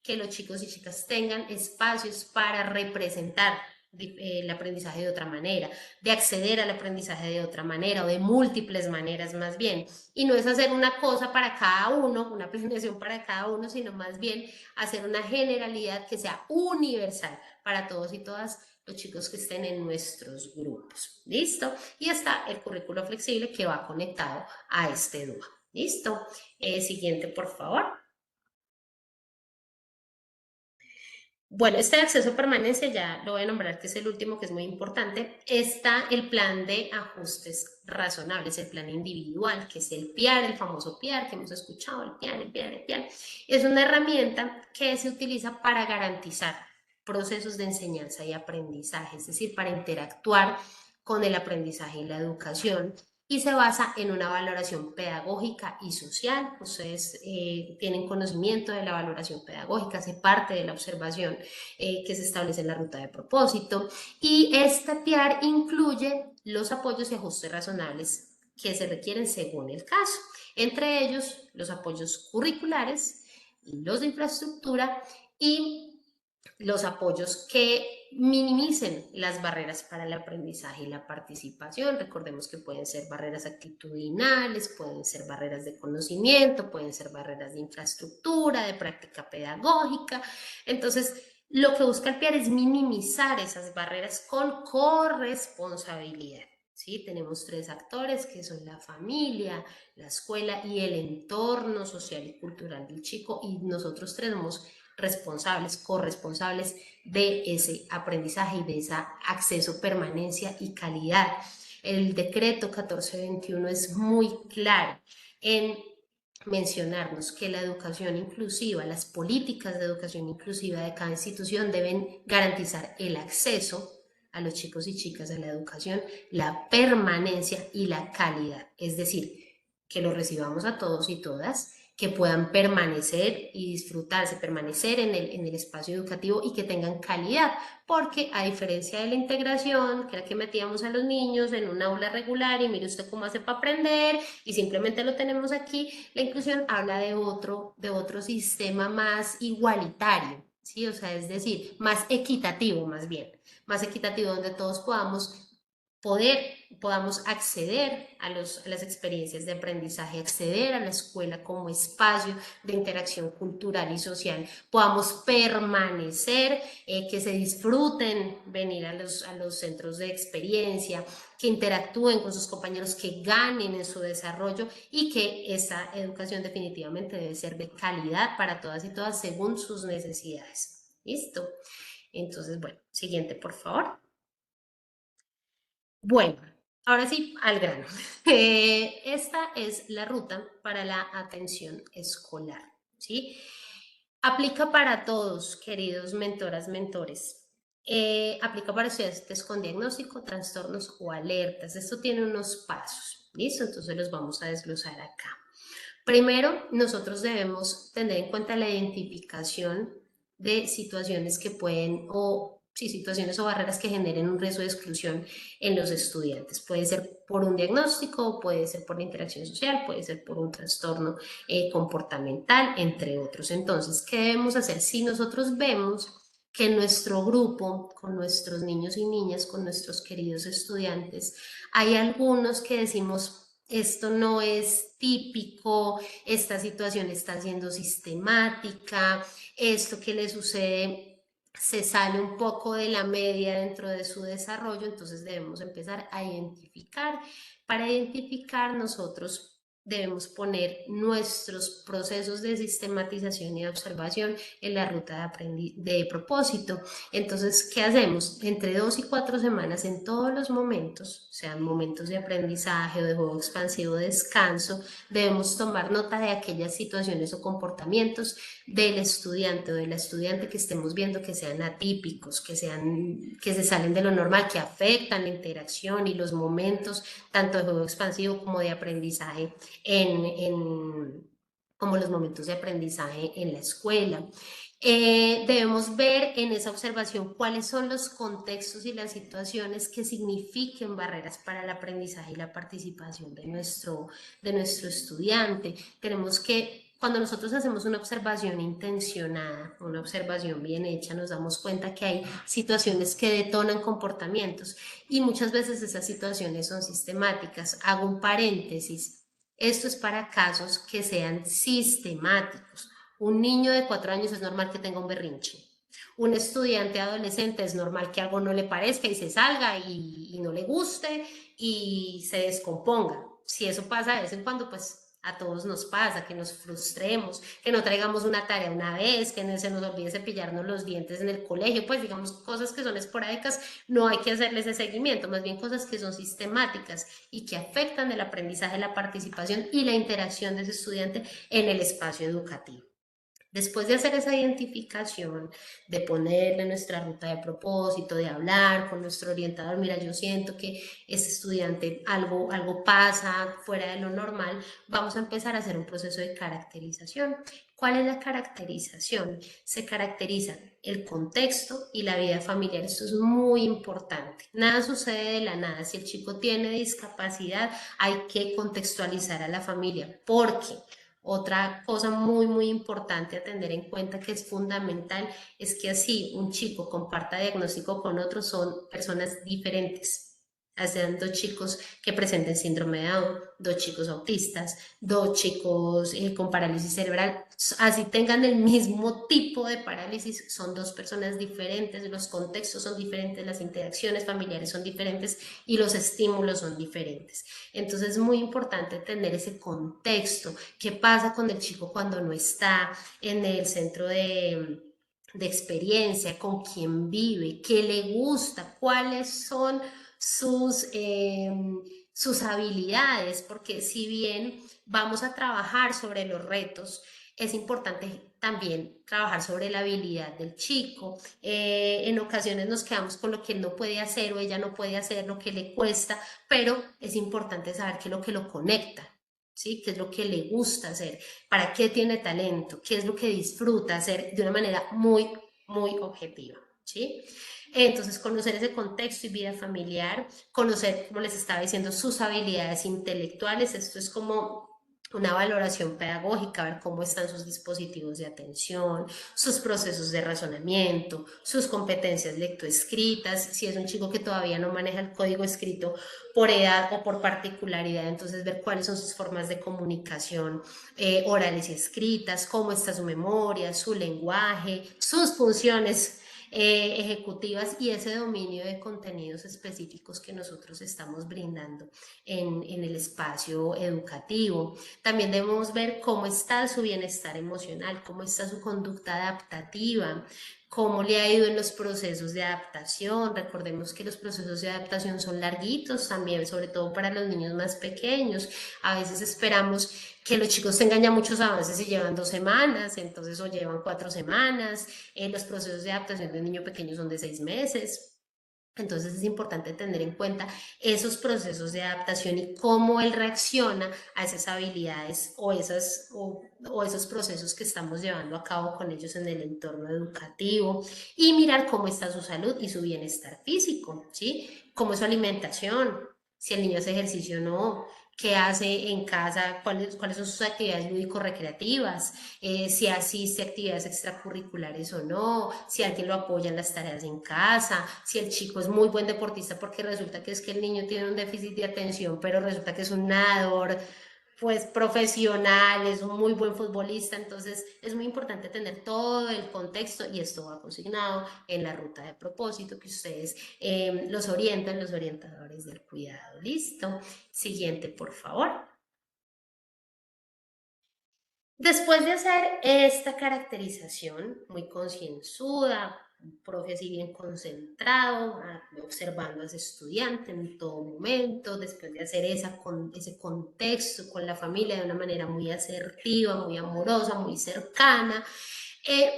que los chicos y chicas tengan espacios para representar el aprendizaje de otra manera, de acceder al aprendizaje de otra manera o de múltiples maneras más bien. Y no es hacer una cosa para cada uno, una planeación para cada uno, sino más bien hacer una generalidad que sea universal para todos y todas los chicos que estén en nuestros grupos. ¿Listo? Y está el currículo flexible que va conectado a este DUA. ¿Listo? Siguiente, por favor. Bueno, este de acceso a permanencia ya lo voy a nombrar, que es el último, que es muy importante. Está el plan de ajustes razonables, el plan individual, que es el PIAR, el famoso PIAR que hemos escuchado, el PIAR, el PIAR, el PIAR. Es una herramienta que se utiliza para garantizar procesos de enseñanza y aprendizaje, es decir, para interactuar con el aprendizaje y la educación, y se basa en una valoración pedagógica y social. Ustedes tienen conocimiento de la valoración pedagógica, hace parte de la observación que se establece en la ruta de propósito, y este PIAR incluye los apoyos y ajustes razonables que se requieren según el caso, entre ellos los apoyos curriculares, los de infraestructura y los apoyos que minimicen las barreras para el aprendizaje y la participación. Recordemos que pueden ser barreras actitudinales, pueden ser barreras de conocimiento, pueden ser barreras de infraestructura, de práctica pedagógica. Entonces, lo que busca el PIAR es minimizar esas barreras con corresponsabilidad. ¿Sí? Tenemos tres actores, que son la familia, la escuela y el entorno social y cultural del chico, y nosotros tenemos responsables, corresponsables de ese aprendizaje y de ese acceso, permanencia y calidad. El decreto 1421 es muy claro en mencionarnos que la educación inclusiva, las políticas de educación inclusiva de cada institución deben garantizar el acceso a los chicos y chicas a la educación, la permanencia y la calidad. Es decir, que lo recibamos a todos y todas, que puedan permanecer y disfrutarse, permanecer en el espacio educativo y que tengan calidad, porque a diferencia de la integración, que era que metíamos a los niños en un aula regular y mire usted cómo hace para aprender y simplemente lo tenemos aquí, la inclusión habla de otro sistema más igualitario, ¿sí? O sea, es decir, más equitativo más equitativo, donde todos podamos acceder a las experiencias de aprendizaje, acceder a la escuela como espacio de interacción cultural y social, podamos permanecer, que se disfruten venir a los centros de experiencia, que interactúen con sus compañeros, que ganen en su desarrollo, y que esta educación definitivamente debe ser de calidad para todas y todas según sus necesidades. ¿Listo? Entonces, bueno, siguiente, por favor. Bueno, ahora sí, al grano. Esta es la ruta para la atención escolar, ¿sí? Aplica para todos, queridos mentoras, mentores. Aplica para estudiantes con diagnóstico, trastornos o alertas. Esto tiene unos pasos, ¿listo? Entonces los vamos a desglosar acá. Primero, nosotros debemos tener en cuenta la identificación de situaciones que pueden, o sí, situaciones o barreras que generen un riesgo de exclusión en los estudiantes. Puede ser por un diagnóstico, puede ser por la interacción social, puede ser por un trastorno comportamental, entre otros. Entonces, ¿qué debemos hacer? Si nosotros vemos que en nuestro grupo, con nuestros niños y niñas, con nuestros queridos estudiantes, hay algunos que decimos, esto no es típico, esta situación está siendo sistemática, esto que le sucede se sale un poco de la media dentro de su desarrollo, entonces debemos empezar a identificar. Para identificar nosotros debemos poner nuestros procesos de sistematización y de observación en la ruta de propósito. Entonces, ¿qué hacemos? Entre 2 y 4 semanas, en todos los momentos, sean momentos de aprendizaje o de juego expansivo, descanso, debemos tomar nota de aquellas situaciones o comportamientos del estudiante o de la estudiante que estemos viendo que sean atípicos, que se salen de lo normal, que afectan la interacción y los momentos tanto de juego expansivo como de aprendizaje como los momentos de aprendizaje en la escuela. Debemos ver en esa observación cuáles son los contextos y las situaciones que signifiquen barreras para el aprendizaje y la participación de nuestro estudiante. Tenemos que, cuando nosotros hacemos una observación intencionada, una observación bien hecha, nos damos cuenta que hay situaciones que detonan comportamientos y muchas veces esas situaciones son sistemáticas. Hago un paréntesis. Esto es para casos que sean sistemáticos. Un niño de 4 años es normal que tenga un berrinche. Un estudiante adolescente es normal que algo no le parezca y se salga y no le guste y se descomponga. Si eso pasa de vez en cuando, pues a todos nos pasa, que nos frustremos, que no traigamos una tarea una vez, que no se nos olvide cepillarnos los dientes en el colegio, pues digamos cosas que son esporádicas, no hay que hacerles ese seguimiento, más bien cosas que son sistemáticas y que afectan el aprendizaje, la participación y la interacción de ese estudiante en el espacio educativo. Después de hacer esa identificación, de ponerle nuestra ruta de propósito, de hablar con nuestro orientador, mira, yo siento que ese estudiante algo pasa fuera de lo normal, vamos a empezar a hacer un proceso de caracterización. ¿Cuál es la caracterización? Se caracteriza el contexto y la vida familiar. Esto es muy importante. Nada sucede de la nada. Si el chico tiene discapacidad, hay que contextualizar a la familia. ¿Por qué? Otra cosa muy, muy importante a tener en cuenta que es fundamental es que así un chico comparta diagnóstico con otro, son personas diferentes. Sean 2 chicos que presenten síndrome de Down, 2 chicos autistas, 2 chicos con parálisis cerebral, así tengan el mismo tipo de parálisis, son 2 personas diferentes, los contextos son diferentes, las interacciones familiares son diferentes y los estímulos son diferentes. Entonces es muy importante tener ese contexto. ¿Qué pasa con el chico cuando no está en el centro de experiencia? ¿Con quién vive? ¿Qué le gusta? ¿Cuáles son sus habilidades? Porque si bien vamos a trabajar sobre los retos, es importante también trabajar sobre la habilidad del chico. En ocasiones nos quedamos con lo que él no puede hacer o ella no puede hacer, lo que le cuesta, pero es importante saber qué es lo que lo conecta, ¿sí? ¿Qué es lo que le gusta hacer? ¿Para qué tiene talento? ¿Qué es lo que disfruta hacer de una manera muy, muy objetiva? ¿Sí? Entonces, conocer ese contexto y vida familiar, conocer, como les estaba diciendo, sus habilidades intelectuales, esto es como una valoración pedagógica, ver cómo están sus dispositivos de atención, sus procesos de razonamiento, sus competencias lectoescritas, si es un chico que todavía no maneja el código escrito por edad o por particularidad, entonces ver cuáles son sus formas de comunicación orales y escritas, cómo está su memoria, su lenguaje, sus funciones ejecutivas y ese dominio de contenidos específicos que nosotros estamos brindando en el espacio educativo. También debemos ver cómo está su bienestar emocional, cómo está su conducta adaptativa, cómo le ha ido en los procesos de adaptación. Recordemos que los procesos de adaptación son larguitos también, sobre todo para los niños más pequeños. A veces esperamos que los chicos tengan ya muchos avances y llevan 2 semanas, entonces o llevan 4 semanas. Los procesos de adaptación de un niño pequeño son de 6 meses. Entonces es importante tener en cuenta esos procesos de adaptación y cómo él reacciona a esas habilidades o esos procesos que estamos llevando a cabo con ellos en el entorno educativo, y mirar cómo está su salud y su bienestar físico, ¿sí? Cómo es su alimentación, si el niño hace ejercicio o no, qué hace en casa, cuáles son sus actividades lúdico-recreativas, si asiste a actividades extracurriculares o no, si alguien lo apoya en las tareas en casa, si el chico es muy buen deportista porque resulta que es que el niño tiene un déficit de atención, pero resulta que es un nadador pues profesional, es un muy buen futbolista. Entonces es muy importante tener todo el contexto, y esto va consignado en la ruta de propósito que ustedes los orientan, los orientadores del cuidado. Listo. Siguiente, por favor. Después de hacer esta caracterización muy concienzuda, un profe así bien concentrado, observando a ese estudiante en todo momento, después de hacer ese contexto con la familia de una manera muy asertiva, muy amorosa, muy cercana,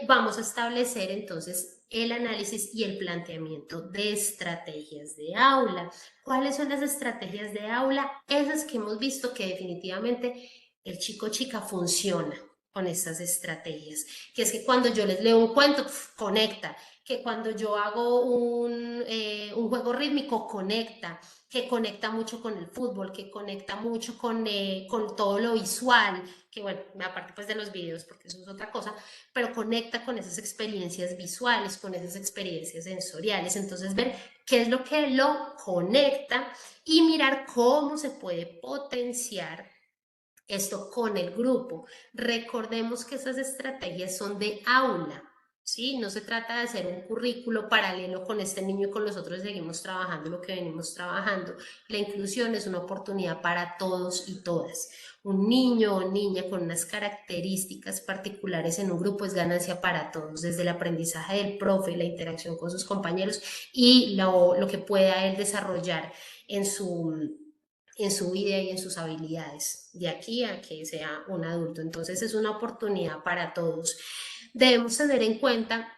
vamos a establecer entonces el análisis y el planteamiento de estrategias de aula. ¿Cuáles son las estrategias de aula? Esas que hemos visto que definitivamente el chico o chica funciona con estas estrategias, que es que cuando yo les leo un cuento, conecta, que cuando yo hago un juego rítmico, conecta, que conecta mucho con el fútbol, que conecta mucho con todo lo visual, que bueno, aparte pues de los videos, porque eso es otra cosa, pero conecta con esas experiencias visuales, con esas experiencias sensoriales. Entonces ver qué es lo que lo conecta y mirar cómo se puede potenciar esto con el grupo. Recordemos que esas estrategias son de aula, ¿sí? No se trata de hacer un currículo paralelo con este niño y con los otros seguimos trabajando lo que venimos trabajando. La inclusión es una oportunidad para todos y todas. Un niño o niña con unas características particulares en un grupo es ganancia para todos, desde el aprendizaje del profe, la interacción con sus compañeros y lo que pueda él desarrollar en su vida y en sus habilidades, de aquí a que sea un adulto. Entonces es una oportunidad para todos. Debemos tener en cuenta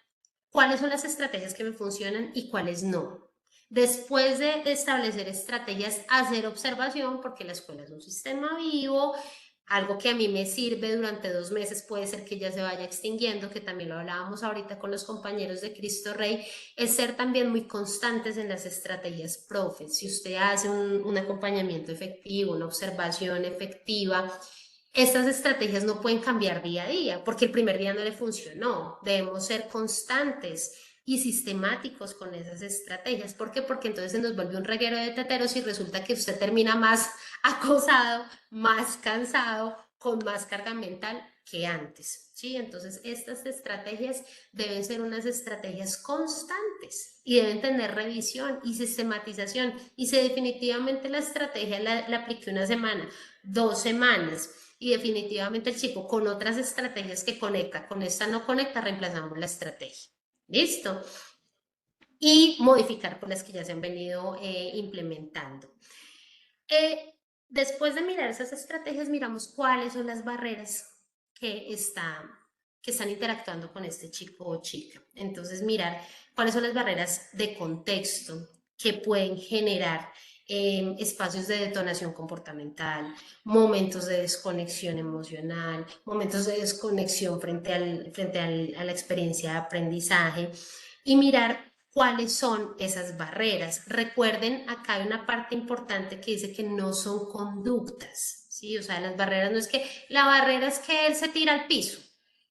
cuáles son las estrategias que me funcionan y cuáles no. Después de establecer estrategias, hacer observación, porque la escuela es un sistema vivo. Algo que a mí me sirve durante 2 meses puede ser que ya se vaya extinguiendo, que también lo hablábamos ahorita con los compañeros de Cristo Rey, es ser también muy constantes en las estrategias, profe. Si usted hace un acompañamiento efectivo, una observación efectiva, estas estrategias no pueden cambiar día a día, porque el primer día no le funcionó. Debemos ser constantes y sistemáticos con esas estrategias. ¿Por qué? Porque entonces se nos vuelve un reguero de teteros y resulta que usted termina más acosado, más cansado, con más carga mental que antes, ¿sí? Entonces estas estrategias deben ser unas estrategias constantes y deben tener revisión y sistematización. Y si definitivamente la estrategia la apliqué una semana, 2 semanas, y definitivamente el chico con otras estrategias que conecta, con esta no conecta, reemplazamos la estrategia. ¿Listo? Y modificar con las que ya se han venido implementando. Después de mirar esas estrategias, miramos cuáles son las barreras que están interactuando con este chico o chica. Entonces, mirar cuáles son las barreras de contexto que pueden generar espacios de detonación comportamental, momentos de desconexión emocional, momentos de desconexión a la experiencia de aprendizaje, y mirar cuáles son esas barreras. Recuerden, acá hay una parte importante que dice que no son conductas, ¿sí? O sea, las barreras no es que, la barrera es que él se tira al piso,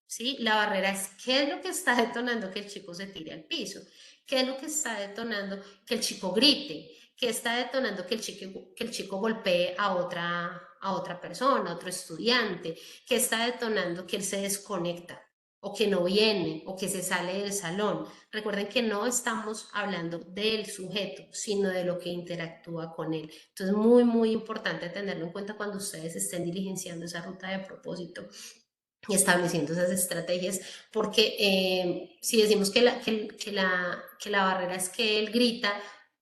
¿sí? La barrera es qué es lo que está detonando que el chico se tire al piso, qué es lo que está detonando que el chico grite, qué está detonando que el chico golpee a otra persona, a otro estudiante, qué está detonando que él se desconecta o que no viene o que se sale del salón. Recuerden que no estamos hablando del sujeto, sino de lo que interactúa con él. Entonces, muy, muy importante tenerlo en cuenta cuando ustedes estén diligenciando esa ruta de propósito y estableciendo esas estrategias, porque si decimos que la barrera es que él grita,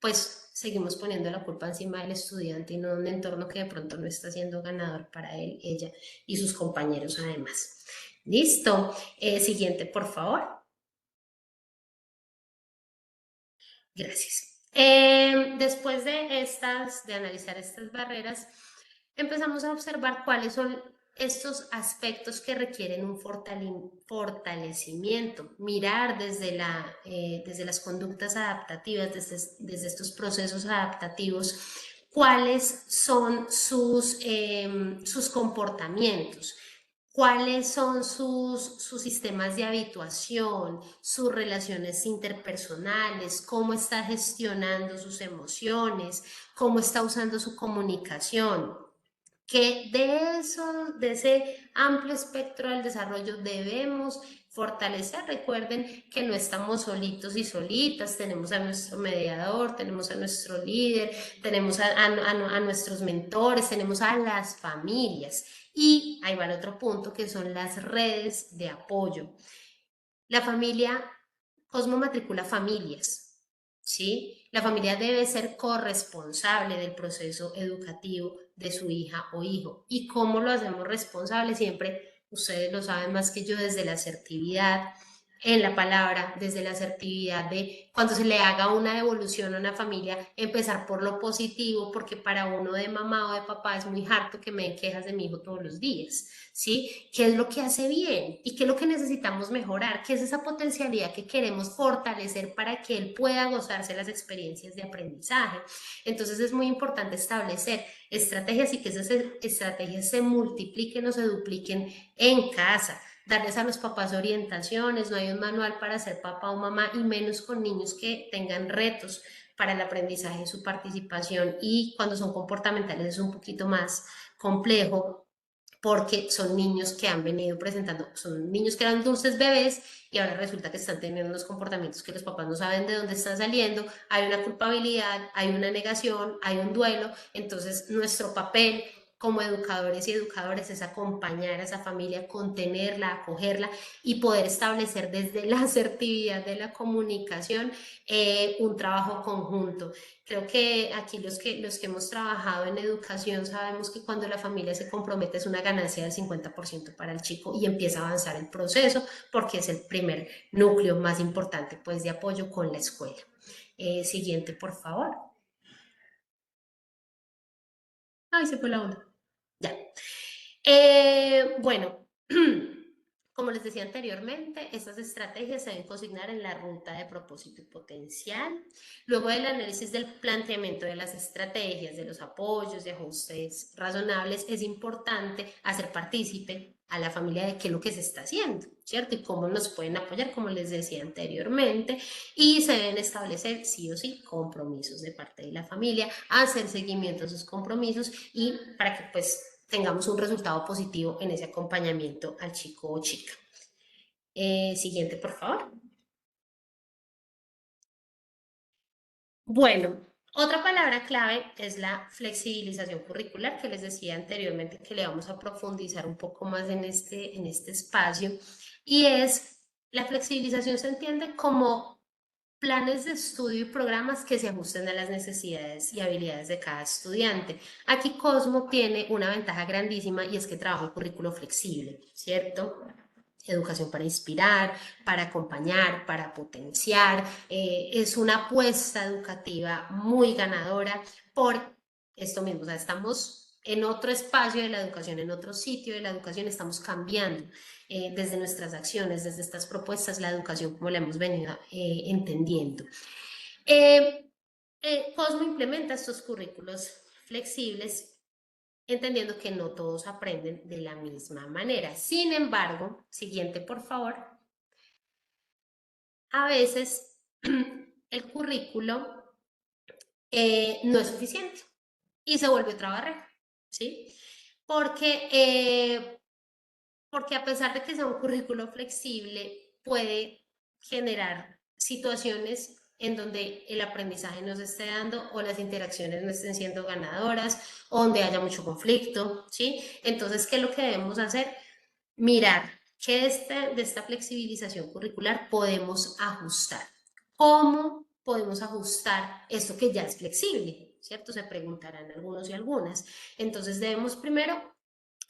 pues seguimos poniendo la culpa encima del estudiante y no un entorno que de pronto no está siendo ganador para él, ella y sus compañeros además. Listo. Siguiente, por favor. Gracias. Después de analizar estas barreras, empezamos a observar cuáles son estos aspectos que requieren un fortalecimiento, mirar desde las conductas adaptativas, desde estos procesos adaptativos, cuáles son sus comportamientos, cuáles son sus sistemas de habituación, sus relaciones interpersonales, cómo está gestionando sus emociones, cómo está usando su comunicación. Que de ese amplio espectro del desarrollo debemos fortalecer. Recuerden que no estamos solitos y solitas, tenemos a nuestro mediador, tenemos a nuestro líder, tenemos a nuestros mentores, tenemos a las familias. Y ahí va el otro punto, que son las redes de apoyo. La familia, Cosmo matricula familias, ¿sí? La familia debe ser corresponsable del proceso educativo de su hija o hijo. ¿Y cómo lo hacemos responsable? Siempre, ustedes lo saben más que yo, desde la asertividad en la palabra, desde la asertividad de cuando se le haga una devolución a una familia, empezar por lo positivo, porque para uno de mamá o de papá es muy harto que me den quejas de mi hijo todos los días, ¿sí? ¿Qué es lo que hace bien y qué es lo que necesitamos mejorar? ¿Qué es esa potencialidad que queremos fortalecer para que él pueda gozarse las experiencias de aprendizaje? Entonces es muy importante establecer estrategias y que esas estrategias se multipliquen o se dupliquen en casa. Darles a los papás orientaciones, no hay un manual para ser papá o mamá, y menos con niños que tengan retos para el aprendizaje y su participación, y cuando son comportamentales es un poquito más complejo porque son niños que han venido presentando, son niños que eran dulces bebés y ahora resulta que están teniendo unos comportamientos que los papás no saben de dónde están saliendo, hay una culpabilidad, hay una negación, hay un duelo. Entonces nuestro papel como educadores y educadores es acompañar a esa familia, contenerla, acogerla y poder establecer desde la asertividad de la comunicación un trabajo conjunto. Creo que aquí los que hemos trabajado en educación sabemos que cuando la familia se compromete es una ganancia del 50% para el chico y empieza a avanzar el proceso porque es el primer núcleo más importante pues de apoyo con la escuela. Siguiente, por favor. Ay, se fue la onda. Ya. Bueno, como les decía anteriormente, estas estrategias se deben consignar en la ruta de propósito y potencial. Luego del análisis del planteamiento de las estrategias, de los apoyos, de ajustes razonables, es importante hacer partícipe a la familia de qué es lo que se está haciendo, ¿cierto? Y cómo nos pueden apoyar, como les decía anteriormente, y se deben establecer sí o sí compromisos de parte de la familia, hacer seguimiento a sus compromisos y para que pues tengamos un resultado positivo en ese acompañamiento al chico o chica. Siguiente, por favor. Bueno, otra palabra clave es la flexibilización curricular, que les decía anteriormente que le vamos a profundizar un poco más en este espacio. Y es, la flexibilización se entiende como planes de estudio y programas que se ajusten a las necesidades y habilidades de cada estudiante. Aquí Cosmo tiene una ventaja grandísima y es que trabaja un currículo flexible, ¿cierto? Educación para inspirar, para acompañar, para potenciar. Es una apuesta educativa muy ganadora por esto mismo. O sea, estamos en otro espacio de la educación, en otro sitio de la educación, estamos cambiando desde nuestras acciones, desde estas propuestas, la educación como la hemos venido entendiendo. Cosmo implementa estos currículos flexibles entendiendo que no todos aprenden de la misma manera. Sin embargo, siguiente por favor, a veces el currículo no es suficiente y se vuelve otra barrera, ¿sí? Porque a pesar de que sea un currículo flexible, puede generar situaciones en donde el aprendizaje no se esté dando o las interacciones no estén siendo ganadoras o donde haya mucho conflicto, ¿sí? Entonces, ¿qué es lo que debemos hacer? Mirar qué de esta flexibilización curricular podemos ajustar. ¿Cómo podemos ajustar esto que ya es flexible? ¿Cierto? Se preguntarán algunos y algunas. Entonces, debemos primero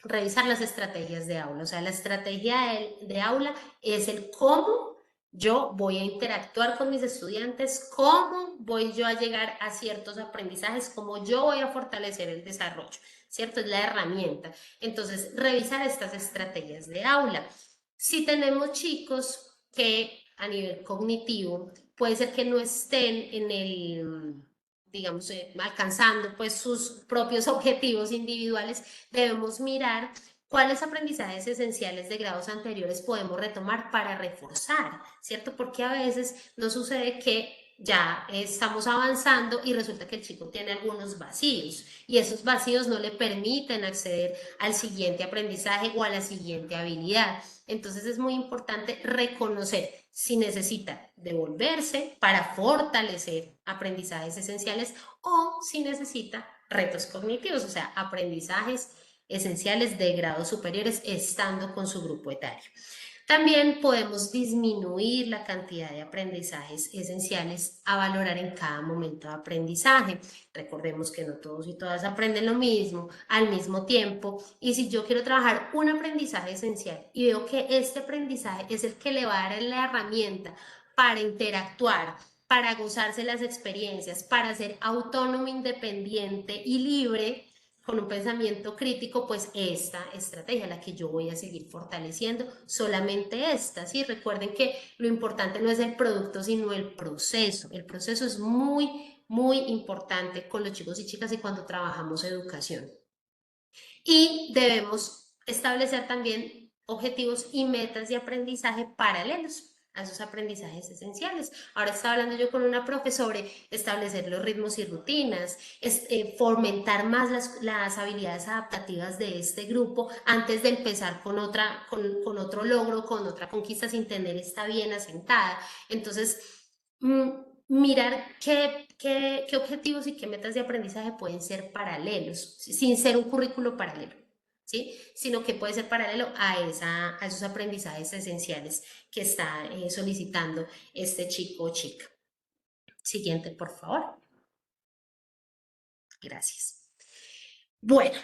revisar las estrategias de aula. O sea, la estrategia de aula es el cómo yo voy a interactuar con mis estudiantes, cómo voy yo a llegar a ciertos aprendizajes, cómo yo voy a fortalecer el desarrollo, ¿cierto? Es la herramienta. Entonces, revisar estas estrategias de aula. Si tenemos chicos que a nivel cognitivo puede ser que no estén en el, digamos, alcanzando pues sus propios objetivos individuales, debemos mirar cuáles aprendizajes esenciales de grados anteriores podemos retomar para reforzar, ¿cierto? Porque a veces nos sucede que ya estamos avanzando y resulta que el chico tiene algunos vacíos y esos vacíos no le permiten acceder al siguiente aprendizaje o a la siguiente habilidad. Entonces es muy importante reconocer si necesita devolverse para fortalecer aprendizajes esenciales o si necesita retos cognitivos, o sea, aprendizajes esenciales de grados superiores estando con su grupo etario. También podemos disminuir la cantidad de aprendizajes esenciales a valorar en cada momento de aprendizaje. Recordemos que no todos y todas aprenden lo mismo al mismo tiempo y si yo quiero trabajar un aprendizaje esencial y veo que este aprendizaje es el que le va a dar la herramienta para interactuar, para gozarse las experiencias, para ser autónomo, independiente y libre, con un pensamiento crítico, pues esta estrategia, la que yo voy a seguir fortaleciendo, solamente esta, ¿sí? Recuerden que lo importante no es el producto, sino el proceso. El proceso es muy, muy importante con los chicos y chicas y cuando trabajamos educación. Y debemos establecer también objetivos y metas de aprendizaje paralelos a esos aprendizajes esenciales. Ahora estaba hablando yo con una profe sobre establecer los ritmos y rutinas, fomentar más las habilidades adaptativas de este grupo antes de empezar con otro logro, con otra conquista sin tener esta bien asentada. Entonces, mirar qué objetivos y qué metas de aprendizaje pueden ser paralelos, sin ser un currículo paralelo. ¿Sí? Sino que puede ser paralelo a esos aprendizajes esenciales que está solicitando este chico o chica. Siguiente, por favor. Gracias. Bueno,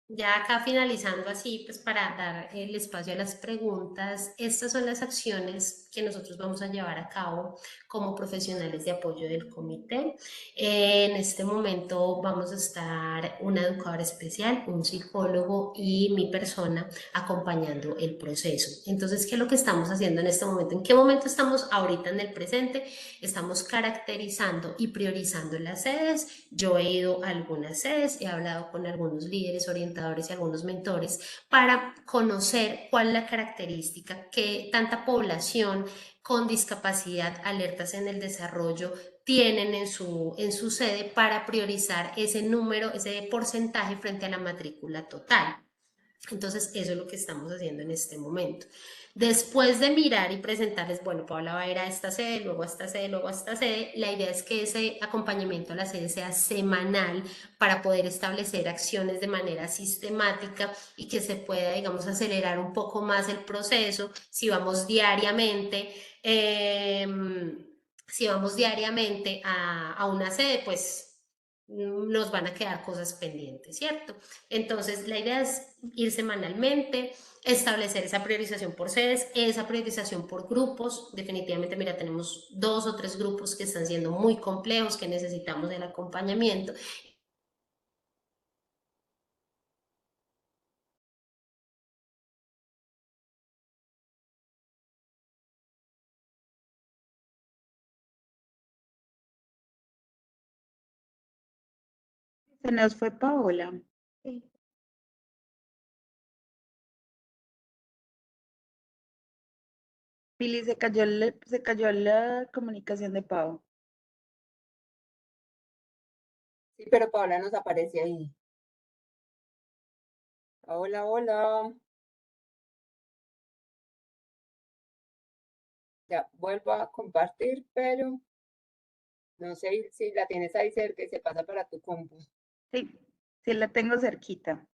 ya acá finalizando así, pues para dar el espacio a las preguntas, estas son las acciones que nosotros vamos a llevar a cabo como profesionales de apoyo del comité. En este momento vamos a estar una educadora especial, un psicólogo y mi persona acompañando el proceso. Entonces, ¿qué es lo que estamos haciendo en este momento? ¿En qué momento estamos ahorita en el presente? Estamos caracterizando y priorizando las sedes. Yo he ido a algunas sedes, he hablado con algunos líderes, orientadores y algunos mentores para conocer cuál es la característica que tanta población con discapacidad, alertas en el desarrollo, tienen en su sede para priorizar ese número, ese porcentaje frente a la matrícula total. Entonces, eso es lo que estamos haciendo en este momento. Después de mirar y presentarles, bueno, Paula va a ir a esta sede, luego a esta sede, luego a esta sede, la idea es que ese acompañamiento a la sede sea semanal para poder establecer acciones de manera sistemática y que se pueda, digamos, acelerar un poco más el proceso si vamos diariamente. Si vamos diariamente a una sede, pues nos van a quedar cosas pendientes, ¿cierto? Entonces, la idea es ir semanalmente, establecer esa priorización por sedes, esa priorización por grupos. Definitivamente, mira, tenemos 2 o 3 grupos que están siendo muy complejos, que necesitamos el acompañamiento. Se nos fue Paola. Sí. Pili, se cayó la comunicación de Pau. Sí, pero Paola nos aparece ahí. Hola, hola. Ya vuelvo a compartir, pero no sé si la tienes ahí cerca y se pasa para tu compu. Sí, sí la tengo cerquita.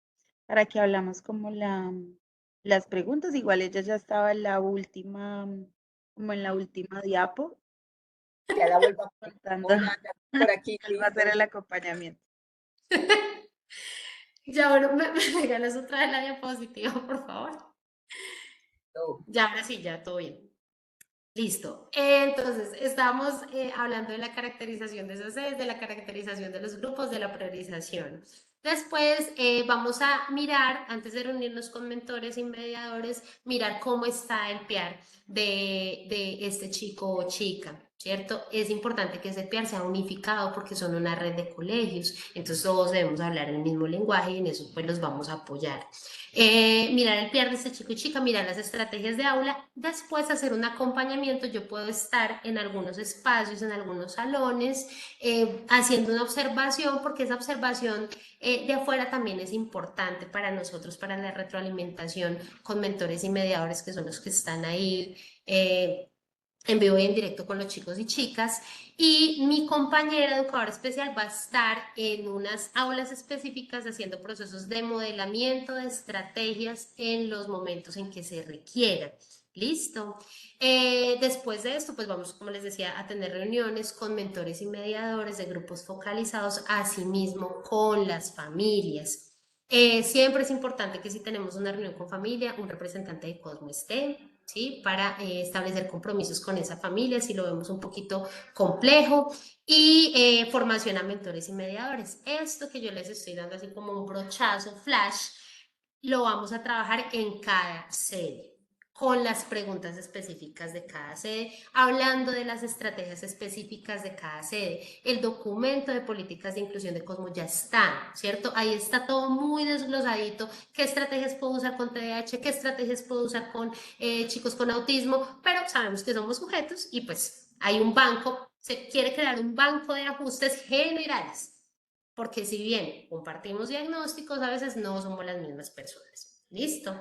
Para que hablamos como las preguntas. Igual ella ya estaba en la última, como en la última diapo, Ya la vuelvo a poner. contando Hola, ya por aquí, cuál va a ser listo. el acompañamiento. Ya, bueno, me regalas otra vez la diapositiva, por favor. Todo. Ya, ahora sí, ya, todo bien. Listo. Entonces, estamos hablando de la caracterización de esas sedes, de la caracterización de los grupos, de la priorización. Después vamos a mirar, antes de reunirnos con mentores y mediadores, mirar cómo está el PIAR de este chico o chica, ¿cierto? Es importante que ese PIAR sea unificado porque son una red de colegios, entonces todos debemos hablar el mismo lenguaje y en eso pues los vamos a apoyar. Mirar el PR de este chico y chica, mirar las estrategias de aula, después hacer un acompañamiento. Yo puedo estar en algunos espacios, en algunos salones, haciendo una observación, porque esa observación de afuera también es importante para nosotros, para la retroalimentación con mentores y mediadores que son los que están ahí. En vivo y en directo con los chicos y chicas, y mi compañera educadora especial va a estar en unas aulas específicas haciendo procesos de modelamiento de estrategias en los momentos en que se requiera. ¿Listo? Después de esto, pues vamos, como les decía, a tener reuniones con mentores y mediadores de grupos focalizados, asimismo con las familias. Siempre es importante que si tenemos una reunión con familia, un representante de Cosmo esté, ¿sí? Para establecer compromisos con esa familia, si lo vemos un poquito complejo, y formación a mentores y mediadores. Esto que yo les estoy dando así como un brochazo flash, lo vamos a trabajar en cada sede, con las preguntas específicas de cada sede, hablando de las estrategias específicas de cada sede. El documento de políticas de inclusión de Cosmo ya está, ¿cierto? Ahí está todo muy desglosadito, qué estrategias puedo usar con TDAH, qué estrategias puedo usar con chicos con autismo, pero sabemos que somos sujetos y pues hay un banco, se quiere crear un banco de ajustes generales, porque si bien compartimos diagnósticos, a veces no somos las mismas personas. ¿Listo?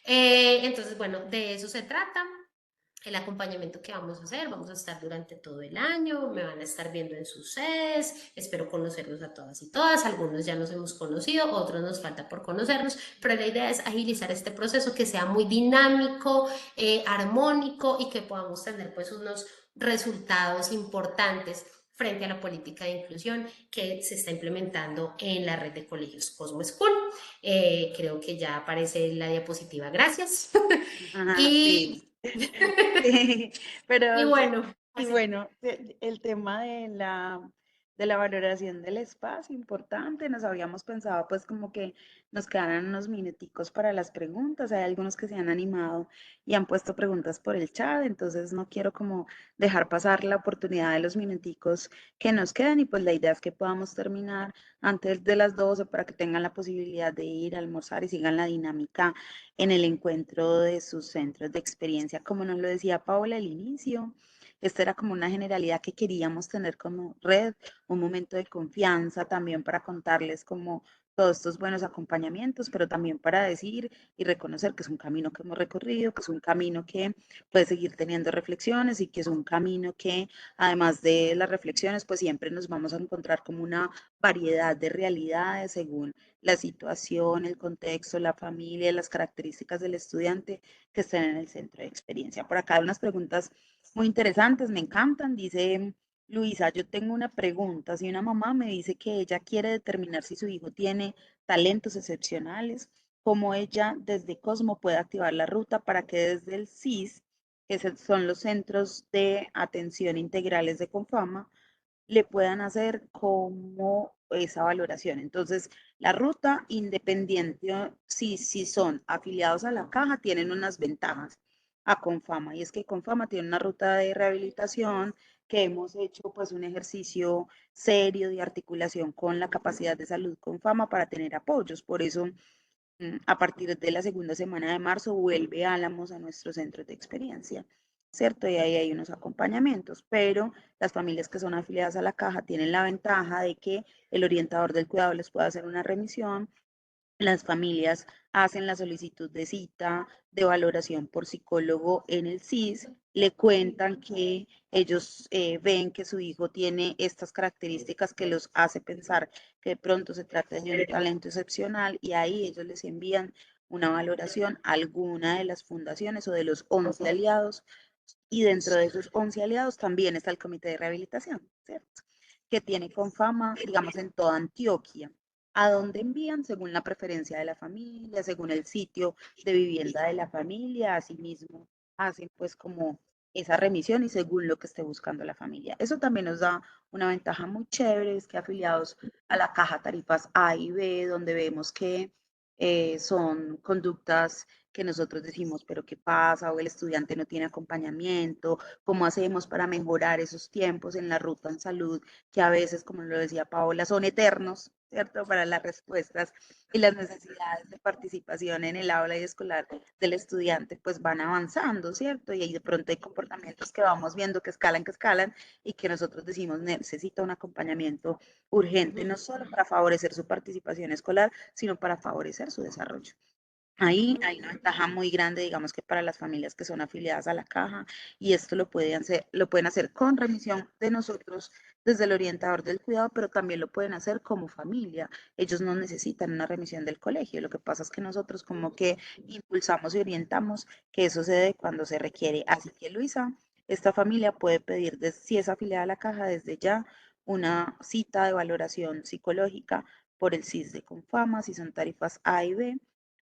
Entonces, bueno, de eso se trata. El acompañamiento que vamos a hacer, vamos a estar durante todo el año, me van a estar viendo en sus sedes, espero conocerlos a todas y todas, algunos ya nos hemos conocido, otros nos falta por conocernos, pero la idea es agilizar este proceso, que sea muy dinámico, armónico y que podamos tener pues unos resultados importantes frente a la política de inclusión que se está implementando en la red de colegios Cosmo School. Creo que ya aparece la diapositiva, gracias. Ajá, sí. Y, Sí, y pero bueno, y así. bueno, el tema de la valoración del espacio, importante, nos habíamos pensado pues como que nos quedaran unos minuticos para las preguntas, hay algunos que se han animado y han puesto preguntas por el chat, entonces no quiero como dejar pasar la oportunidad de los minuticos que nos quedan y pues la idea es que podamos terminar antes de las 12 para que tengan la posibilidad de ir a almorzar y sigan la dinámica en el encuentro de sus centros de experiencia. Como nos lo decía Paola al inicio, esta era como una generalidad que queríamos tener como red, un momento de confianza también para contarles como todos estos buenos acompañamientos, pero también para decir y reconocer que es un camino que hemos recorrido, que es un camino que puede seguir teniendo reflexiones y que es un camino que además de las reflexiones, pues siempre nos vamos a encontrar como una variedad de realidades según la situación, el contexto, la familia, las características del estudiante que estén en el centro de experiencia. Por acá hay unas preguntas muy interesantes, me encantan. Dice Luisa, yo tengo una pregunta. Si una mamá me dice que ella quiere determinar si su hijo tiene talentos excepcionales, ¿cómo ella desde Cosmo puede activar la ruta para que desde el CIS, son los centros de atención integrales de Confama, le puedan hacer como esa valoración? Entonces, la ruta independiente, si son afiliados a la caja, tienen unas ventajas a Confama, y es que Confama tiene una ruta de rehabilitación que hemos hecho pues un ejercicio serio de articulación con la capacidad de salud Confama para tener apoyos. Por eso, a partir de la segunda semana de marzo vuelve Álamos a nuestros centros de experiencia, ¿cierto? Y ahí hay unos acompañamientos, pero las familias que son afiliadas a la caja tienen la ventaja de que el orientador del cuidado les puede hacer una remisión, las familias hacen la solicitud de cita de valoración por psicólogo en el CIS, le cuentan que ellos ven que su hijo tiene estas características que los hace pensar que de pronto se trata de un talento excepcional, y ahí ellos les envían una valoración a alguna de las fundaciones o de los 11 aliados, y dentro de esos 11 aliados también está el comité de rehabilitación, ¿cierto? Que tiene Confama, digamos, en toda Antioquia. ¿A dónde envían? Según la preferencia de la familia, según el sitio de vivienda de la familia, asimismo hacen pues como esa remisión y según lo que esté buscando la familia. Eso también nos da una ventaja muy chévere, es que afiliados a la caja tarifas A y B, donde vemos que son conductas que nosotros decimos, pero ¿qué pasa? O el estudiante no tiene acompañamiento, ¿cómo hacemos para mejorar esos tiempos en la ruta en salud, que a veces, como lo decía Paola, son eternos, ¿cierto? Para las respuestas y las necesidades de participación en el aula y escolar del estudiante, pues van avanzando, ¿cierto? Y ahí de pronto hay comportamientos que vamos viendo que escalan y que nosotros decimos necesita un acompañamiento urgente, no solo para favorecer su participación escolar, sino para favorecer su desarrollo. Ahí hay una ventaja muy grande, digamos que para las familias que son afiliadas a la caja, y esto lo pueden hacer con remisión de nosotros desde el orientador del cuidado, pero también lo pueden hacer como familia. Ellos no necesitan una remisión del colegio. Lo que pasa es que nosotros como que impulsamos y orientamos que eso se dé cuando se requiere. Así que Luisa, esta familia puede pedir, si es afiliada a la caja, desde ya una cita de valoración psicológica por el CIS de Confama, si son tarifas A y B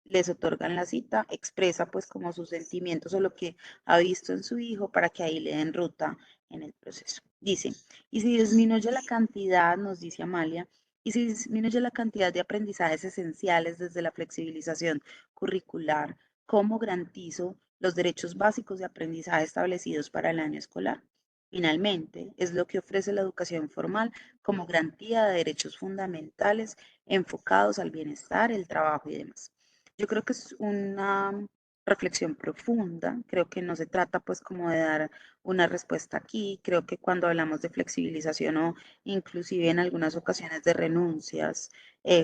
les otorgan la cita, expresa pues como sus sentimientos o lo que ha visto en su hijo para que ahí le den ruta en el proceso. Dice, y si disminuye la cantidad, nos dice Amalia, y si disminuye la cantidad de aprendizajes esenciales desde la flexibilización curricular, ¿cómo garantizo los derechos básicos de aprendizaje establecidos para el año escolar? Finalmente, es lo que ofrece la educación formal como garantía de derechos fundamentales enfocados al bienestar, el trabajo y demás. Yo creo que es una reflexión profunda, creo que no se trata pues como de dar una respuesta aquí, creo que cuando hablamos de flexibilización o inclusive en algunas ocasiones de renuncias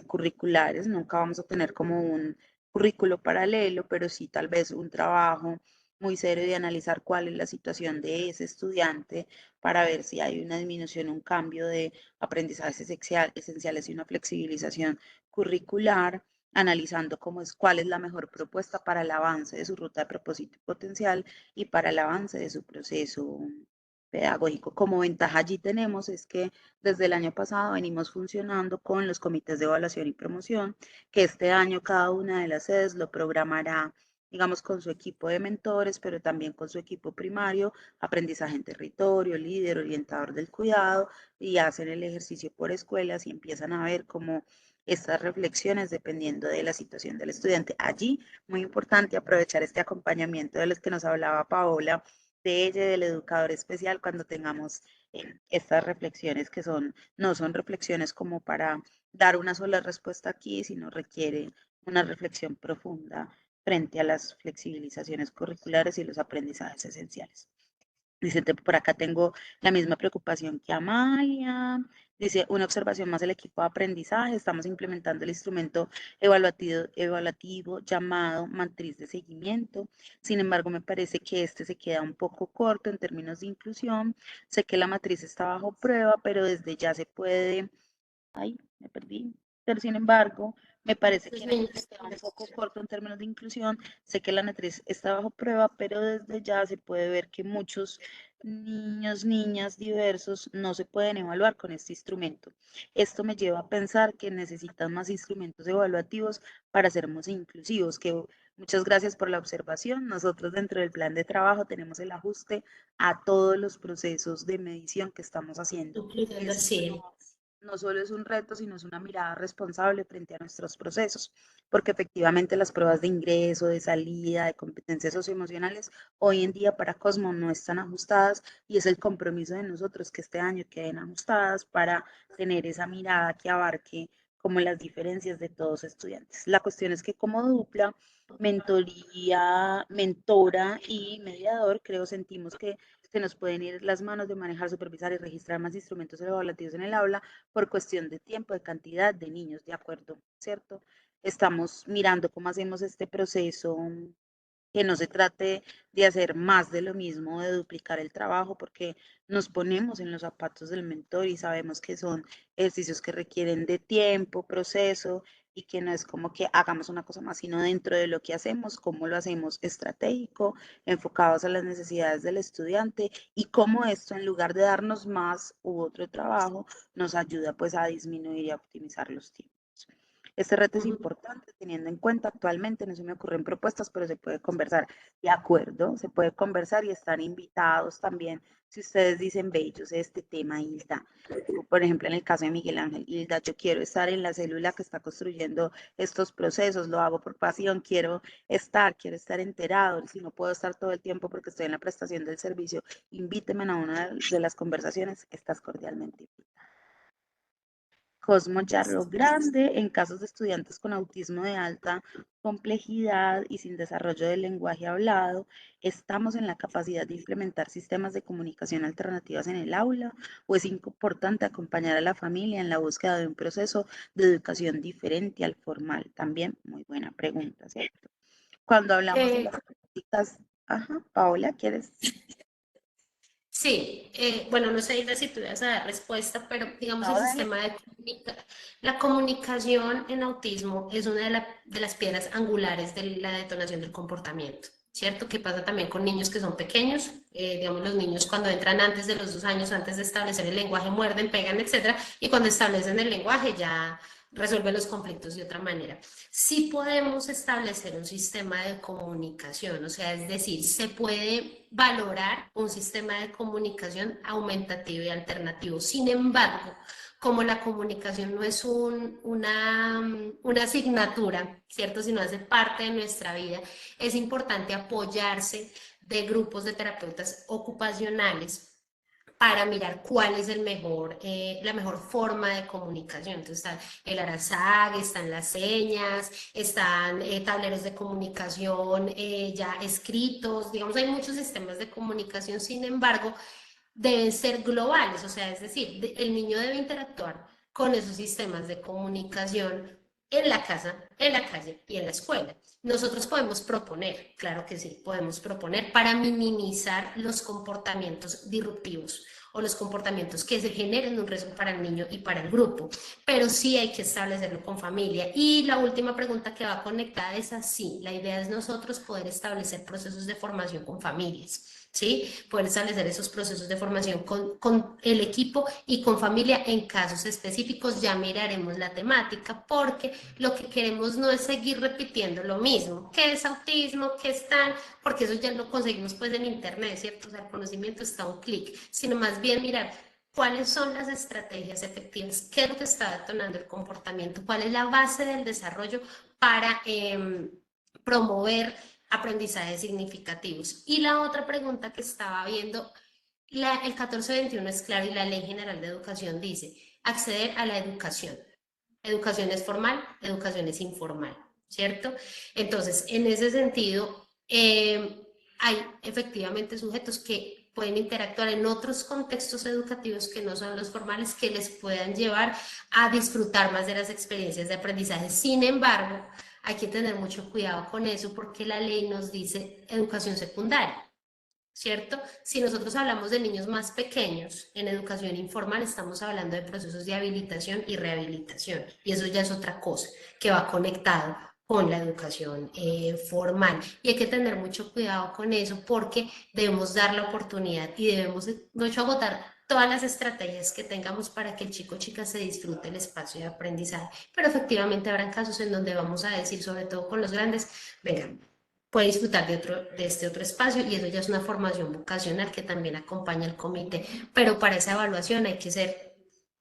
curriculares, nunca vamos a tener como un currículo paralelo, pero sí tal vez un trabajo muy serio de analizar cuál es la situación de ese estudiante para ver si hay una disminución, un cambio de aprendizajes esenciales y una flexibilización curricular analizando cuál es la mejor propuesta para el avance de su ruta de propósito y potencial y para el avance de su proceso pedagógico. Como ventaja allí tenemos es que desde el año pasado venimos funcionando con los comités de evaluación y promoción, que este año cada una de las sedes lo programará, digamos, con su equipo de mentores, pero también con su equipo primario, aprendizaje en territorio, líder, orientador del cuidado, y hacen el ejercicio por escuelas y empiezan a ver cómo estas reflexiones dependiendo de la situación del estudiante. Allí, muy importante aprovechar este acompañamiento de los que nos hablaba Paola, de ella y del educador especial cuando tengamos estas reflexiones que no son reflexiones como para dar una sola respuesta aquí, sino requiere una reflexión profunda frente a las flexibilizaciones curriculares y los aprendizajes esenciales. Dice, por acá tengo la misma preocupación que Amalia. Dice, una observación más del equipo de aprendizaje. Estamos implementando el instrumento evaluativo llamado matriz de seguimiento. Sin embargo, me parece que este se queda un poco corto en términos de inclusión. Sé que la matriz está bajo prueba, pero desde ya se puede. Ay, me perdí. Pero sin embargo, me parece que se queda un poco corto en términos de inclusión. Sé que la matriz está bajo prueba, pero desde ya se puede ver que muchos niños, niñas diversos no se pueden evaluar con este instrumento. Esto me lleva a pensar que necesitan más instrumentos evaluativos para ser más inclusivos. Muchas gracias por la observación. Nosotros dentro del plan de trabajo tenemos el ajuste a todos los procesos de medición que estamos haciendo. Sí. No solo es un reto, sino es una mirada responsable frente a nuestros procesos, porque efectivamente las pruebas de ingreso, de salida, de competencias socioemocionales, hoy en día para Cosmo no están ajustadas y es el compromiso de nosotros que este año queden ajustadas para tener esa mirada que abarque como las diferencias de todos estudiantes. La cuestión es que como dupla, mentoría, mentora y mediador, creo sentimos que se nos pueden ir las manos de manejar, supervisar y registrar más instrumentos evaluativos en el aula por cuestión de tiempo, de cantidad de niños, ¿de acuerdo? ¿Cierto? Estamos mirando cómo hacemos este proceso, que no se trate de hacer más de lo mismo, de duplicar el trabajo, porque nos ponemos en los zapatos del mentor y sabemos que son ejercicios que requieren de tiempo, proceso, y que no es como que hagamos una cosa más, sino dentro de lo que hacemos, cómo lo hacemos estratégico, enfocados a las necesidades del estudiante y cómo esto, en lugar de darnos más u otro trabajo, nos ayuda pues a disminuir y a optimizar los tiempos. Este reto es Ujú. importante teniendo en cuenta actualmente, no se me ocurren propuestas, pero se puede conversar. De acuerdo, se puede conversar y están invitados también. Si ustedes dicen, ve, yo sé este tema, Hilda, por ejemplo, en el caso de Miguel Ángel, Hilda, yo quiero estar en la célula que está construyendo estos procesos, lo hago por pasión, quiero estar enterado, si no puedo estar todo el tiempo porque estoy en la prestación del servicio, invíteme a una de las conversaciones, estás cordialmente invitada. Cosmo Yarro Grande, en casos de estudiantes con autismo de alta complejidad y sin desarrollo del lenguaje hablado, ¿estamos en la capacidad de implementar sistemas de comunicación alternativas en el aula o es importante acompañar a la familia en la búsqueda de un proceso de educación diferente al formal? También muy buena pregunta, ¿cierto? Cuando hablamos de Eh, las prácticas, ajá, Paola, ¿quieres? Sí, bueno, no sé Hilda, si tú vas a dar respuesta, pero digamos No, el dale. sistema de la comunicación en autismo es una de las piedras angulares de la detonación del comportamiento, ¿cierto? Que pasa también con niños que son pequeños, digamos los niños cuando entran antes de los 2 años, antes de establecer el lenguaje, muerden, pegan, etcétera, y cuando establecen el lenguaje ya resuelven los conflictos de otra manera. Sí podemos establecer un sistema de comunicación, o sea, es decir, se puede valorar un sistema de comunicación aumentativo y alternativo. Sin embargo, como la comunicación no es una asignatura, ¿cierto? Sino hace parte de nuestra vida, es importante apoyarse de grupos de terapeutas ocupacionales para mirar cuál es la mejor forma de comunicación. Entonces está el ARASAG, están las señas, están tableros de comunicación ya escritos, digamos, hay muchos sistemas de comunicación, sin embargo, deben ser globales, o sea, es decir, el niño debe interactuar con esos sistemas de comunicación en la casa, en la calle y en la escuela. Nosotros podemos proponer, claro que sí, podemos proponer para minimizar los comportamientos disruptivos o los comportamientos que se generen un riesgo para el niño y para el grupo, pero sí hay que establecerlo con familia. Y la última pregunta que va conectada es así, la idea es nosotros poder establecer procesos de formación con familias. ¿Sí? Poder establecer esos procesos de formación con el equipo y con familia en casos específicos. Ya miraremos la temática porque lo que queremos no es seguir repitiendo lo mismo. ¿Qué es autismo? ¿Qué es tal? Porque eso ya lo conseguimos pues en internet, ¿cierto? O sea, el conocimiento está a un clic, sino más bien mirar cuáles son las estrategias efectivas, qué es lo que está detonando el comportamiento, cuál es la base del desarrollo para promover aprendizajes significativos. Y la otra pregunta que estaba viendo, el 1421 es claro y la Ley General de Educación dice acceder a la educación. Educación es formal, educación es informal, ¿cierto? Entonces, en ese sentido, hay efectivamente sujetos que pueden interactuar en otros contextos educativos que no son los formales, que les puedan llevar a disfrutar más de las experiencias de aprendizaje. Sin embargo, hay que tener mucho cuidado con eso porque la ley nos dice educación secundaria. ¿Cierto? Si nosotros hablamos de niños más pequeños en educación informal, estamos hablando de procesos de habilitación y rehabilitación, y eso ya es otra cosa que va conectado con la educación formal. Y hay que tener mucho cuidado con eso porque debemos dar la oportunidad y debemos, de hecho, agotar todas las estrategias que tengamos para que el chico o chica se disfrute el espacio de aprendizaje. Pero efectivamente habrán casos en donde vamos a decir, sobre todo con los grandes, venga, puede disfrutar de este otro espacio y eso ya es una formación vocacional que también acompaña al comité, pero para esa evaluación hay que ser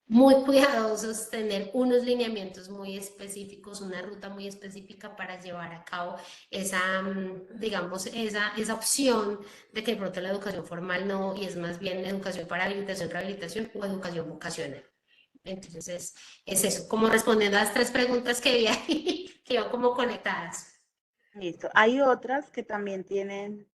muy cuidadosos, tener unos lineamientos muy específicos, una ruta muy específica para llevar a cabo esa, digamos, esa opción de que de pronto la educación formal no, y es más bien educación para habilitación, rehabilitación o educación vocacional. Entonces es eso, como respondiendo a las tres preguntas que vi ahí, que iban como conectadas. Listo. Hay otras que también tienen,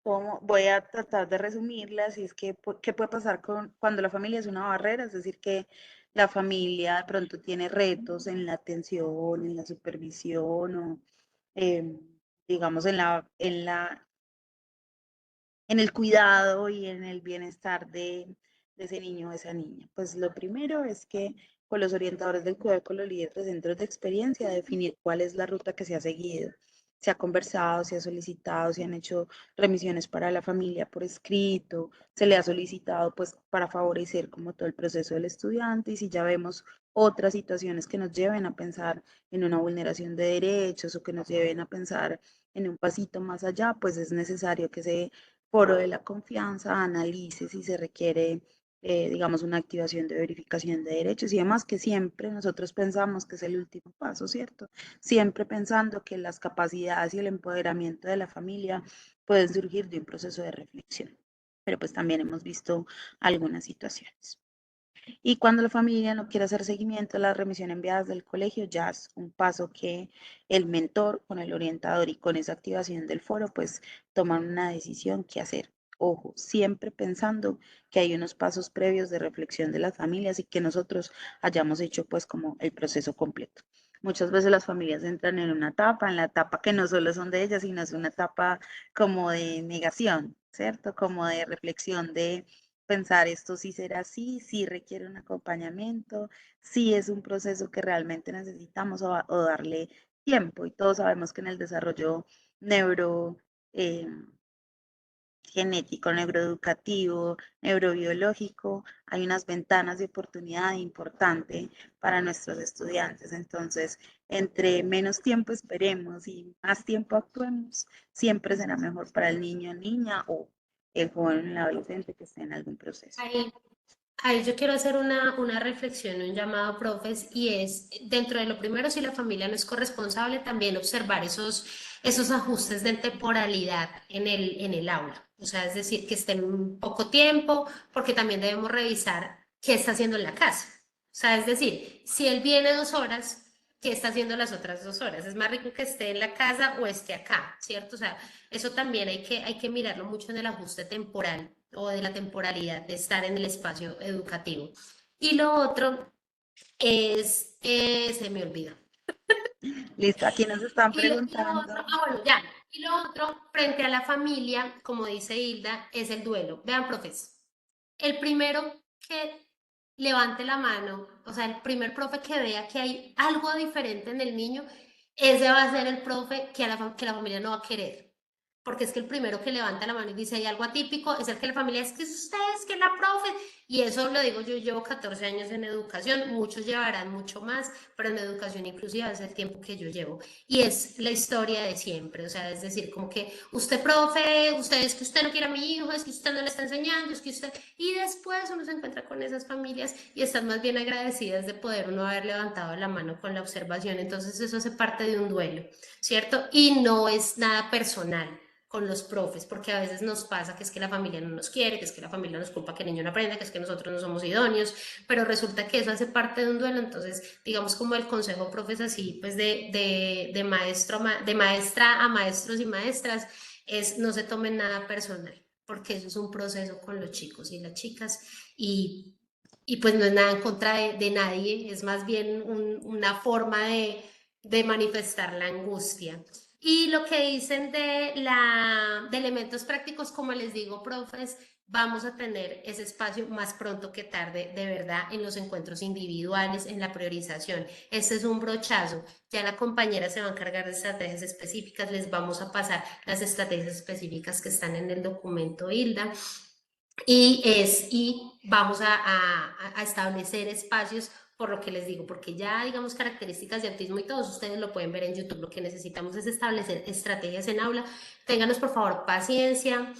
como, voy a tratar de resumirlas, y es que, ¿qué puede pasar cuando la familia es una barrera? Es decir, que la familia de pronto tiene retos en la atención, en la supervisión o, em, digamos, en el cuidado y en el bienestar de ese niño o esa niña. Pues lo primero es que con los orientadores del cuidado, con los líderes de centros de experiencia, definir cuál es la ruta que se ha seguido. se ha conversado, se ha solicitado, se han hecho remisiones para la familia por escrito, se le ha solicitado pues para favorecer como todo el proceso del estudiante y si ya vemos otras situaciones que nos lleven a pensar en una vulneración de derechos o que nos lleven a pensar en un pasito más allá, pues es necesario que ese foro de la confianza analice si se requiere digamos, una activación de verificación de derechos y demás, que siempre nosotros pensamos que es el último paso, ¿cierto? Siempre pensando que las capacidades y el empoderamiento de la familia pueden surgir de un proceso de reflexión, pero pues también hemos visto algunas situaciones. Y cuando la familia no quiere hacer seguimiento a la remisión enviadas del colegio, ya es un paso que el mentor con el orientador y con esa activación del foro, pues toman una decisión que hacer. Ojo, siempre pensando que hay unos pasos previos de reflexión de las familias y que nosotros hayamos hecho pues como el proceso completo. Muchas veces las familias entran en la etapa que no solo son de ellas, sino es una etapa como de negación, ¿cierto? Como de reflexión de pensar esto sí será así, sí requiere un acompañamiento, sí es un proceso que realmente necesitamos o darle tiempo. Y todos sabemos que en el desarrollo neuro, eh, genético, neuroeducativo, neurobiológico, hay unas ventanas de oportunidad importante para nuestros estudiantes. Entonces, entre menos tiempo esperemos y más tiempo actuemos, siempre será mejor para el niño, niña o el joven, el adolescente que esté en algún proceso. Ahí yo quiero hacer una reflexión, un llamado, profes, y es, dentro de lo primero, si la familia no es corresponsable, también observar esos ajustes de temporalidad en el aula. O sea, es decir, que estén un poco tiempo, porque también debemos revisar qué está haciendo en la casa. O sea, es decir, si él viene 2 horas, ¿qué está haciendo las otras 2 horas? Es más rico que esté en la casa o esté acá, ¿cierto? O sea, eso también hay que mirarlo mucho en el ajuste temporal o de la temporalidad de estar en el espacio educativo. Y lo otro se me olvidó. Listo, aquí nos están Y lo preguntando. otro, bueno, ya. Y lo otro, frente a la familia, como dice Hilda, es el duelo. Vean, profes, el primero que levante la mano, o sea, el primer profe que vea que hay algo diferente en el niño, ese va a ser el profe que la familia no va a querer. Porque es que el primero que levanta la mano y dice hay algo atípico es el que la familia es que es usted, es que la profe. Y eso lo digo yo, llevo 14 años en educación, muchos llevarán mucho más, pero en educación inclusiva es el tiempo que yo llevo. Y es la historia de siempre, o sea, es decir, como que usted, profe, usted es que usted no quiere a mi hijo, es que usted no le está enseñando, es que usted. Y después uno se encuentra con esas familias y están más bien agradecidas de poder uno haber levantado la mano con la observación. Entonces, eso hace parte de un duelo, ¿cierto? Y no es nada personal con los profes, porque a veces nos pasa que es que la familia no nos quiere, que es que la familia nos culpa que el niño no aprenda, que es que nosotros no somos idóneos, pero resulta que eso hace parte de un duelo, entonces digamos como el consejo, profes, así pues de maestro, de maestra a maestros y maestras, es no se tomen nada personal, porque eso es un proceso con los chicos y las chicas y pues no es nada en contra de nadie, es más bien una forma de manifestar la angustia. Y lo que dicen de elementos prácticos, como les digo, profes, vamos a tener ese espacio más pronto que tarde, de verdad, en los encuentros individuales, en la priorización. Este es un brochazo. Ya la compañera se va a encargar de estrategias específicas, les vamos a pasar las estrategias específicas que están en el documento, Hilda. Y vamos a establecer espacios por lo que les digo, porque ya digamos características de autismo y todos ustedes lo pueden ver en YouTube, lo que necesitamos es establecer estrategias en aula. Ténganos por favor paciencia,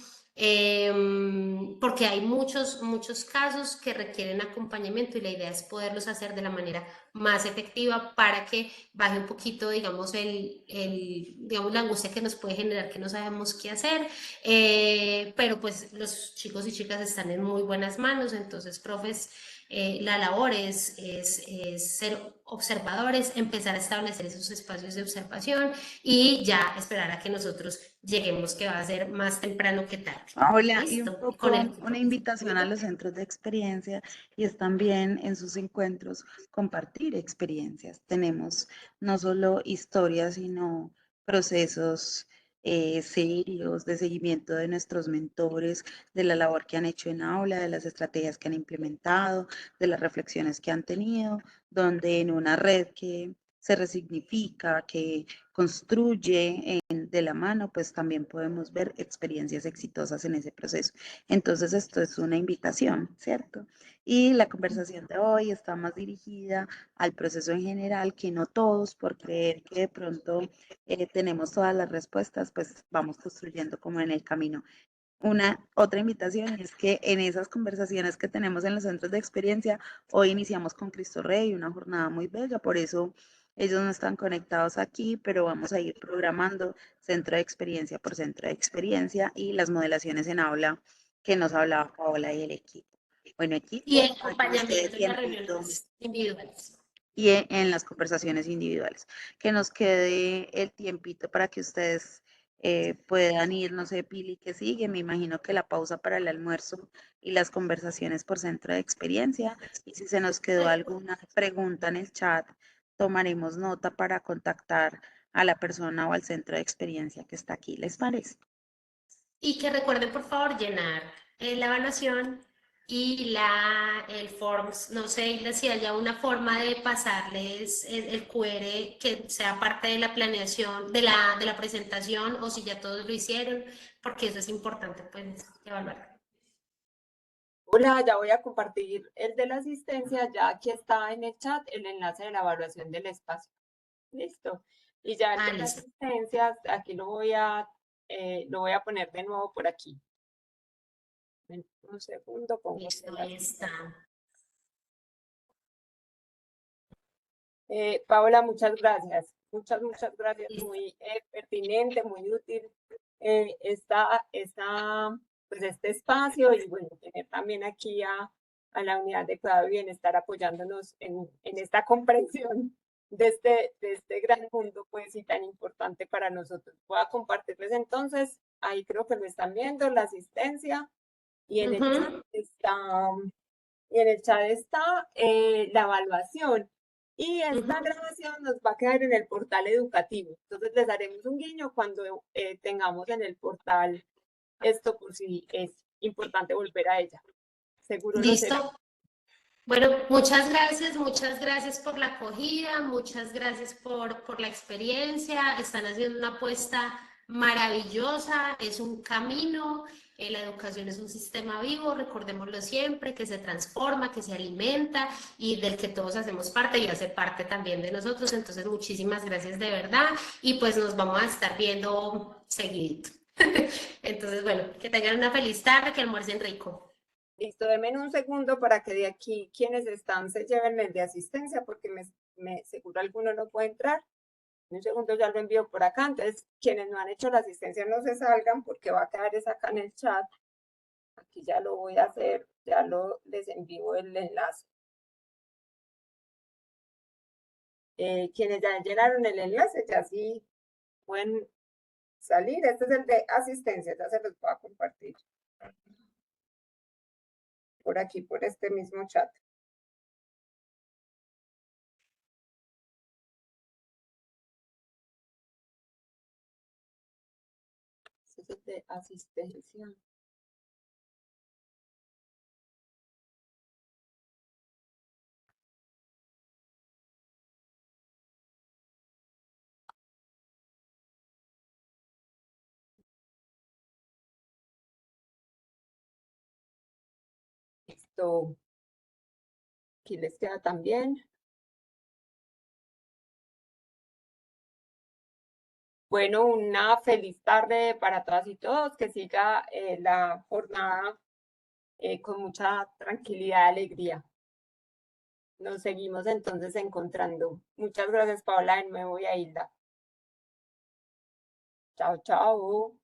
porque hay muchos casos que requieren acompañamiento y la idea es poderlos hacer de la manera más efectiva para que baje un poquito, digamos, digamos, la angustia que nos puede generar que no sabemos qué hacer, pero pues los chicos y chicas están en muy buenas manos, entonces, profes, la labor es ser observadores, empezar a establecer esos espacios de observación y ya esperar a que nosotros lleguemos, que va a ser más temprano que tarde. Hola, y un ¿Listo? Con poco el una invitación a los centros de experiencia y es también en sus encuentros compartir experiencias. Tenemos no solo historias, sino procesos serios de seguimiento de nuestros mentores, de la labor que han hecho en aula, de las estrategias que han implementado, de las reflexiones que han tenido, donde en una red que se resignifica, que construye de la mano, pues también podemos ver experiencias exitosas en ese proceso. Entonces, esto es una invitación, ¿cierto? Y la conversación de hoy está más dirigida al proceso en general, que no todos, por creer que de pronto tenemos todas las respuestas, pues vamos construyendo como en el camino. Una otra invitación es que en esas conversaciones que tenemos en los centros de experiencia, hoy iniciamos con Cristo Rey, una jornada muy bella, por eso ellos no están conectados aquí, pero vamos a ir programando centro de experiencia por centro de experiencia y las modelaciones en aula que nos hablaba Paola y el equipo. Bueno, Y equipo, el para que nos quede acompañamiento en las tiempito reuniones individuales. y en las conversaciones individuales. Que nos quede el tiempito para que ustedes puedan ir, no sé, Pili, que sigue. Me imagino que la pausa para el almuerzo y las conversaciones por centro de experiencia. Y si se nos quedó alguna pregunta en el chat, tomaremos nota para contactar a la persona o al centro de experiencia que está aquí. ¿Les parece? Y que recuerden, por favor, llenar la evaluación y el forms. No sé si haya una forma de pasarles el QR que sea parte de la planeación, de la presentación, o si ya todos lo hicieron, porque eso es importante, pues, evaluar. Hola, ya voy a compartir el de la asistencia, ya aquí está en el chat el enlace de la evaluación del espacio. Listo. Y ya el de las Listo. asistencias, aquí lo voy a poner de nuevo por aquí. Un segundo, pongo Listo, la ahí está. Paola, muchas gracias. Muchas gracias. Listo. Muy pertinente, muy útil pues este espacio y bueno, tener también aquí a la unidad de cuidado y bienestar apoyándonos en esta comprensión de este gran mundo pues y tan importante para nosotros. Voy a compartirles entonces, ahí creo que lo están viendo, la asistencia y en el chat está la evaluación. Y esta grabación nos va a quedar en el portal educativo. Entonces les haremos un guiño cuando tengamos en el portal esto por si es importante volver a ella. Seguro lo será. Listo. Bueno, muchas gracias por la acogida, muchas gracias por la experiencia. Están haciendo una apuesta maravillosa, es un camino, la educación es un sistema vivo, recordémoslo siempre, que se transforma, que se alimenta y del que todos hacemos parte y hace parte también de nosotros. Entonces, muchísimas gracias de verdad y pues nos vamos a estar viendo seguidito. Entonces, bueno, que tengan una feliz tarde, que almuercen rico. Listo, denme un segundo para que de aquí quienes están se lleven el de asistencia porque seguro alguno no puede entrar. En un segundo ya lo envío por acá. Entonces, quienes no han hecho la asistencia no se salgan porque va a quedar esa acá en el chat. Aquí ya lo voy a hacer, les envío el enlace. Quienes ya llenaron el enlace, ya sí pueden salir. Este es el de asistencia, ya se los voy a compartir por aquí, por este mismo chat. Este es el de asistencia. Esto, aquí les queda también. Bueno, una feliz tarde para todas y todos, que siga la jornada con mucha tranquilidad, alegría. Nos seguimos entonces encontrando. Muchas gracias, Paola, de nuevo y a Hilda. Chao, chao.